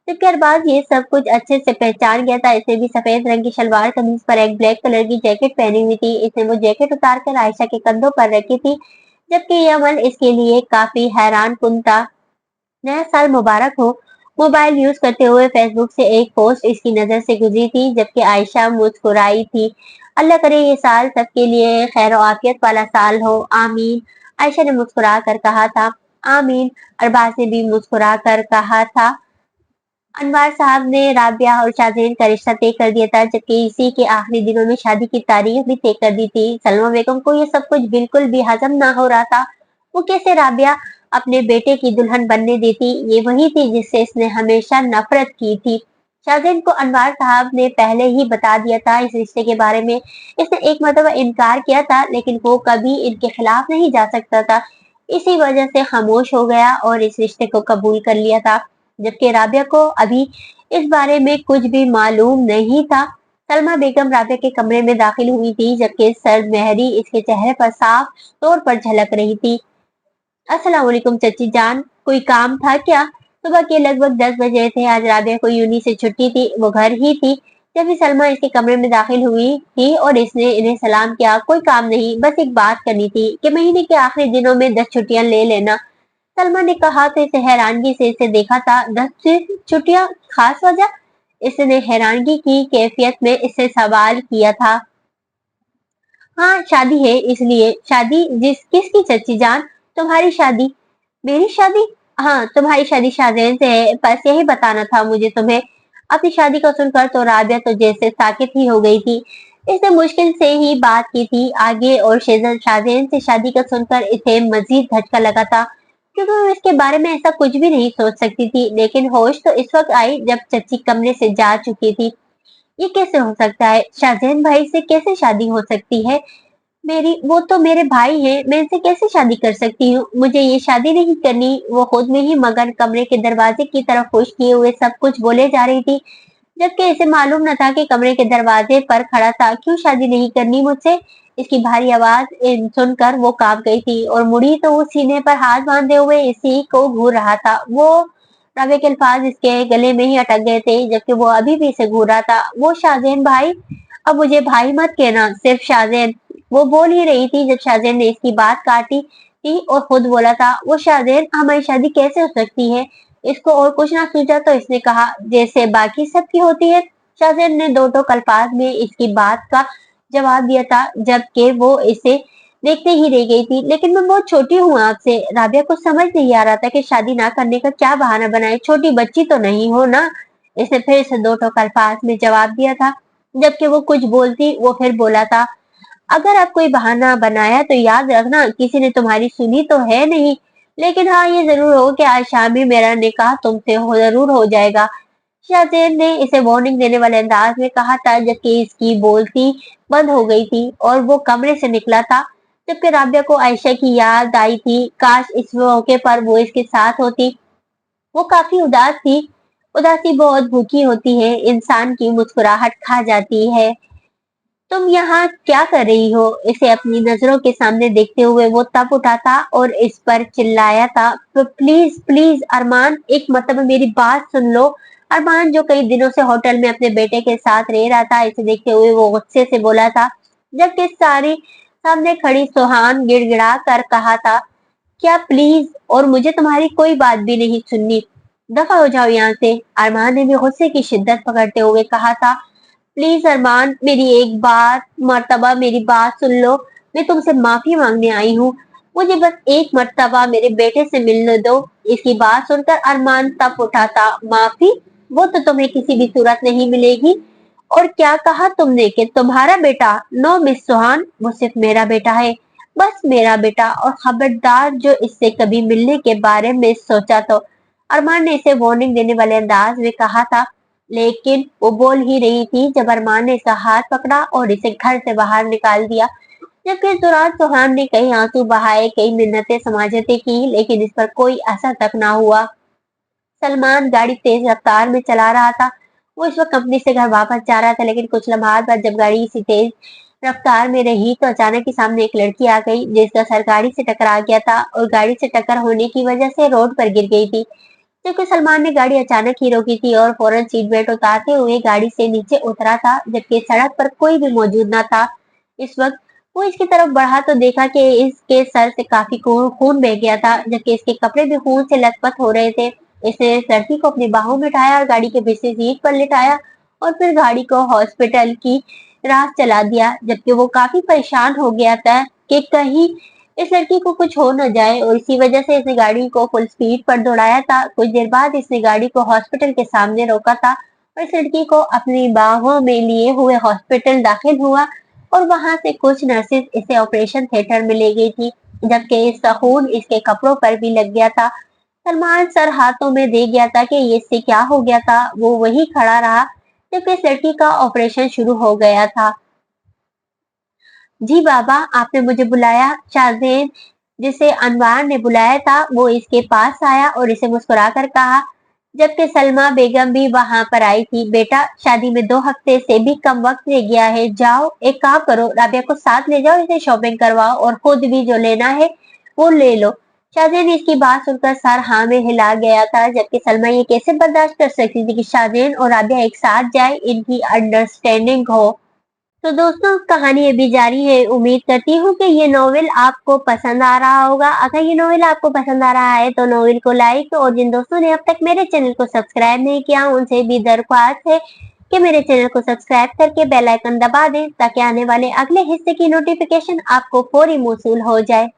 Speaker 1: जबकि अरबाज ये सब कुछ अच्छे से पहचान गया था। इसने भी सफेद रंग की शलवार कमीज पर एक ब्लैक कलर की जैकेट पहनी हुई थी। इसने वो जैकेट उतार कर आयशा के कंधों पर रखी थी, जबकि यह अमल इसके लिए काफी हैरान कुन था। नया साल मुबारक हो। मोबाइल यूज करते हुए फेसबुक से एक पोस्ट इसकी नजर से गुजरी थी, जबकि आयशा मुस्कुराई थी। अल्लाह करे ये साल सबके लिए खैर और आफियत वाला साल हो, आमीन। आयशा ने मुस्कुरा कर कहा था। आमीन। अरबाज ने भी मुस्कुरा कर कहा था। अनवर साहब ने राबिया और शाहजेन का रिश्ता तय कर दिया था, जबकि इसी के आखिरी दिनों में शादी की तारीख भी तय कर दी थी। सलमा बेगम को ये सब कुछ बिल्कुल भी हजम ना हो रहा था। वो कैसे राबिया अपने बेटे की दुल्हन बनने देती, ये वही थी जिससे इसने हमेशा नफरत की थी। शाहजेन को अनवर साहब ने पहले ही बता दिया था इस रिश्ते के बारे में। इसने एक मर्तबा इनकार किया था, लेकिन वो कभी इनके खिलाफ नहीं जा सकता था। इसी वजह से खामोश हो गया और इस रिश्ते को कबूल कर लिया था, जबकि राबिया को अभी इस बारे में कुछ भी मालूम नहीं था। सलमा बेगम राबिया के कमरे में दाखिल हुई थी, जबकि सर्द मेहरी इसके चेहरे पर साफ तौर पर झलक रही थी। अस्सलाम वालेकुम चची जान, कोई काम था क्या? सुबह के लगभग 10 बजे थे। आज राबिया को यूनी से छुट्टी थी, वो घर ही थी। जब भी सलमा इसके कमरे में दाखिल हुई थी और इसने इन्हें सलाम किया। कोई काम नहीं, बस एक बात करनी थी कि महीने के आखिरी दिनों में 10 छुट्टियां ले लेना। सलमा ने कहा तो इसे हैरानगी से इसे देखा था। 10 छुट्टियां, खास वजह? इसने हैरानगी की कैफियत में इससे सवाल किया था। हाँ, शादी है इसलिए। शादी किसकी चची जान? तुम्हारी शादी। मेरी शादी? हाँ, तुम्हारी शादी शाहजैन से है, बस यही बताना था मुझे तुम्हें। अपनी शादी को सुनकर तो राबिया तो जैसे साकित ही हो गई थी। इसने मुश्किल से ही बात की थी आगे, और शाहजैन से शादी का सुनकर इसे मजीद झटका लगा था, क्योंकि वो इसके बारे में ऐसा कुछ भी नहीं सोच सकती थी। लेकिन होश तो इस वक्त आई जब चची कमरे से जा चुकी थी। ये कैसे हो सकता है? शाहजैन भाई से कैसे शादी हो सकती है? वो तो मेरे भाई हैं, मैं इनसे कैसे शादी कर सकती हूँ? मुझे ये शादी नहीं करनी। वो खुद में ही मगन कमरे के दरवाजे की तरफ खुश किए हुए सब कुछ बोले जा रही थी, जबकि इसे मालूम न था कि कमरे के दरवाजे पर खड़ा था। क्यों शादी नहीं करनी मुझसे? इसकी भारी आवाज सुनकर वो कांप गई थी और मुड़ी तो वो सीने पर हाथ बांधे हुए इसी को घूर रहा था। वो रवे के अल्फाज इसके गले में ही अटक गए थे, जबकि वो अभी भी इसे घूर रहा था। वो शाहजैन भाई? अब मुझे भाई मत कहना, सिर्फ शाहजैन। वो बोल ही रही थी जब शाहजैन ने इसकी बात काटी थी और खुद बोला था। वो शाहजैन, हमारी शादी कैसे हो सकती है? इसको और कुछ ना सूझा तो इसने कहा, जैसे बाकी सबकी होती है। शाहजैन ने दो टोक अल्फाज में इसकी बात का जवाब दिया था, जबकि वो इसे देखते ही रह गई थी। लेकिन मैं बहुत छोटी हूँ आपसे। राबिया को समझ नहीं आ रहा था कि शादी ना करने का क्या बहाना बनाए। छोटी बच्ची तो नहीं हो ना? इसने फिर इसे दो टोक अल्फाज में जवाब दिया था, जबकि वो कुछ बोलती। वो फिर बोला था, अगर आप कोई बहाना बनाया तो याद रखना किसी ने तुम्हारी सुनी तो है नहीं। लेकिन हाँ, ये जरूर हो कि आज शाम ही मेरा निकाह तुमसे जरूर हो जाएगा। शाहजेन ने इसे वार्निंग देने वाले अंदाज में कहा था, जबकि इसकी बोलती बंद हो गई थी और वो कमरे से निकला था। जबकि राबिया को आयशा की याद आई थी। काश इस मौके पर वो इसके साथ होती। वो काफी उदास थी। उदासी बहुत भूखी होती है, इंसान की मुस्कुराहट खा जाती है। तुम यहाँ क्या कर रही हो? इसे अपनी नजरों के सामने देखते हुए वो तब उठा था और इस पर चिल्लाया था, प्लीज प्लीज अरमान, एक मतलब मेरी बात सुन लो। अरमान, जो कई दिनों से होटल में अपने बेटे के साथ रह रहा था, इसे देखते हुए वो गुस्से से बोला था, जबकि सारी सामने खड़ी सुहान गिड़गिड़ा कर कहा था, क्या प्लीज? और मुझे तुम्हारी कोई बात भी नहीं सुननी। दफा हो जाओ यहाँ से। अरमान ने भी गुस्से की शिद्दत पकड़ते हुए कहा था, प्लीज अरमान, मेरी एक बात मर्तबा मेरी बात सुन लो। मैं तुमसे माफी मांगने आई हूँ। मुझे बस एक मर्तबा मेरे बेटे से मिलने दो। इसकी बात सुनकर अरमान तब उठा था। माफी? वो तो तुम्हें किसी भी सूरत नहीं मिलेगी। और क्या कहा तुमने कि तुम्हारा बेटा? नो मिस सुहान, वो सिर्फ मेरा बेटा है, बस मेरा बेटा। और खबरदार जो इससे कभी मिलने के बारे में सोचा तो। अरमान ने इसे वार्निंग देने वाले अंदाज में कहा था, लेकिन वो बोल ही रही थी जब अरमान ने इसका हाथ पकड़ा और इसे घर से बाहर निकाल दिया। जबकि इस दौरान सुहान ने कई आंसू बहाए, कई मिन्नतें समाजतें की, लेकिन इस पर कोई असर तक ना हुआ। सलमान गाड़ी तेज रफ्तार में चला रहा था। वो इस वक्त कंपनी से घर वापस जा रहा था, लेकिन कुछ लम्हात बाद जब गाड़ी इसी तेज रफ्तार में रही तो अचानक ही सामने एक लड़की आ गई, जिसका सर गाड़ी से टकरा गया था और गाड़ी से टक्कर होने की वजह से रोड पर गिर गई थी। क्योंकि सलमान ने गाड़ी अचानक ही रोकी थी और फौरन सीट बेल्ट उतारते हुए गाड़ी से नीचे उतरा था, जबकि सड़क पर कोई भी मौजूद न था। इस वक्त वो इसकी तरफ बढ़ा तो देखा कि इसके सर से काफी खून बह गया था, जबकि इसके कपड़े भी खून से लथपथ हो रहे थे। इसने इस लड़की को अपनी बाहों में उठाया और गाड़ी के पीछे सीट पर लिटाया और फिर गाड़ी को हॉस्पिटल की राह चला दिया, जबकि वो काफी परेशान हो गया था कि कहीं इस लड़की को कुछ हो न जाए, और इसी वजह से इसने गाड़ी को फुल स्पीड पर दौड़ाया था। कुछ देर बाद इसने गाड़ी को हॉस्पिटल के सामने रोका था और इस लड़की को अपनी बाहों में लिए हुए हॉस्पिटल दाखिल हुआ, और वहां से कुछ नर्सेज इसे ऑपरेशन थिएटर में ले गई थी, जबकि इसका खून इसके कपड़ों पर भी लग गया था। सलमान सर हाथों में दे गया था कि ये इससे क्या हो गया था। वो वही खड़ा रहा जबकि इस लड़की का ऑपरेशन शुरू हो गया था। जी बाबा, आपने मुझे बुलाया। शाहजेन, जिसे अनवार ने बुलाया था, वो इसके पास आया और इसे मुस्कुरा कर कहा, जबकि सलमा बेगम भी वहां पर आई थी। बेटा, शादी में 2 हफ्ते से भी कम वक्त रह गया है। जाओ, एक काम करो, राबिया को साथ ले जाओ, इसे शॉपिंग करवाओ और खुद भी जो लेना है वो ले लो। शाहजेन इसकी बात सुनकर सर हाँ में हिला गया था, जबकि सलमा ये कैसे बर्दाश्त कर सकती थी कि शाहजेन और राबिया एक साथ जाए, इनकी अंडरस्टैंडिंग हो। तो दोस्तों, कहानी अभी जारी है। उम्मीद करती हूँ कि ये नॉवेल आपको पसंद आ रहा होगा। अगर ये नॉवेल आपको पसंद आ रहा है तो नॉवेल को लाइक, और जिन दोस्तों ने अब तक मेरे चैनल को सब्सक्राइब नहीं किया उनसे भी दरख्वास्त है कि मेरे चैनल को सब्सक्राइब करके बेल आइकन दबा दें, ताकि आने वाले अगले हिस्से की नोटिफिकेशन आपको फौरी मौसूल हो जाए।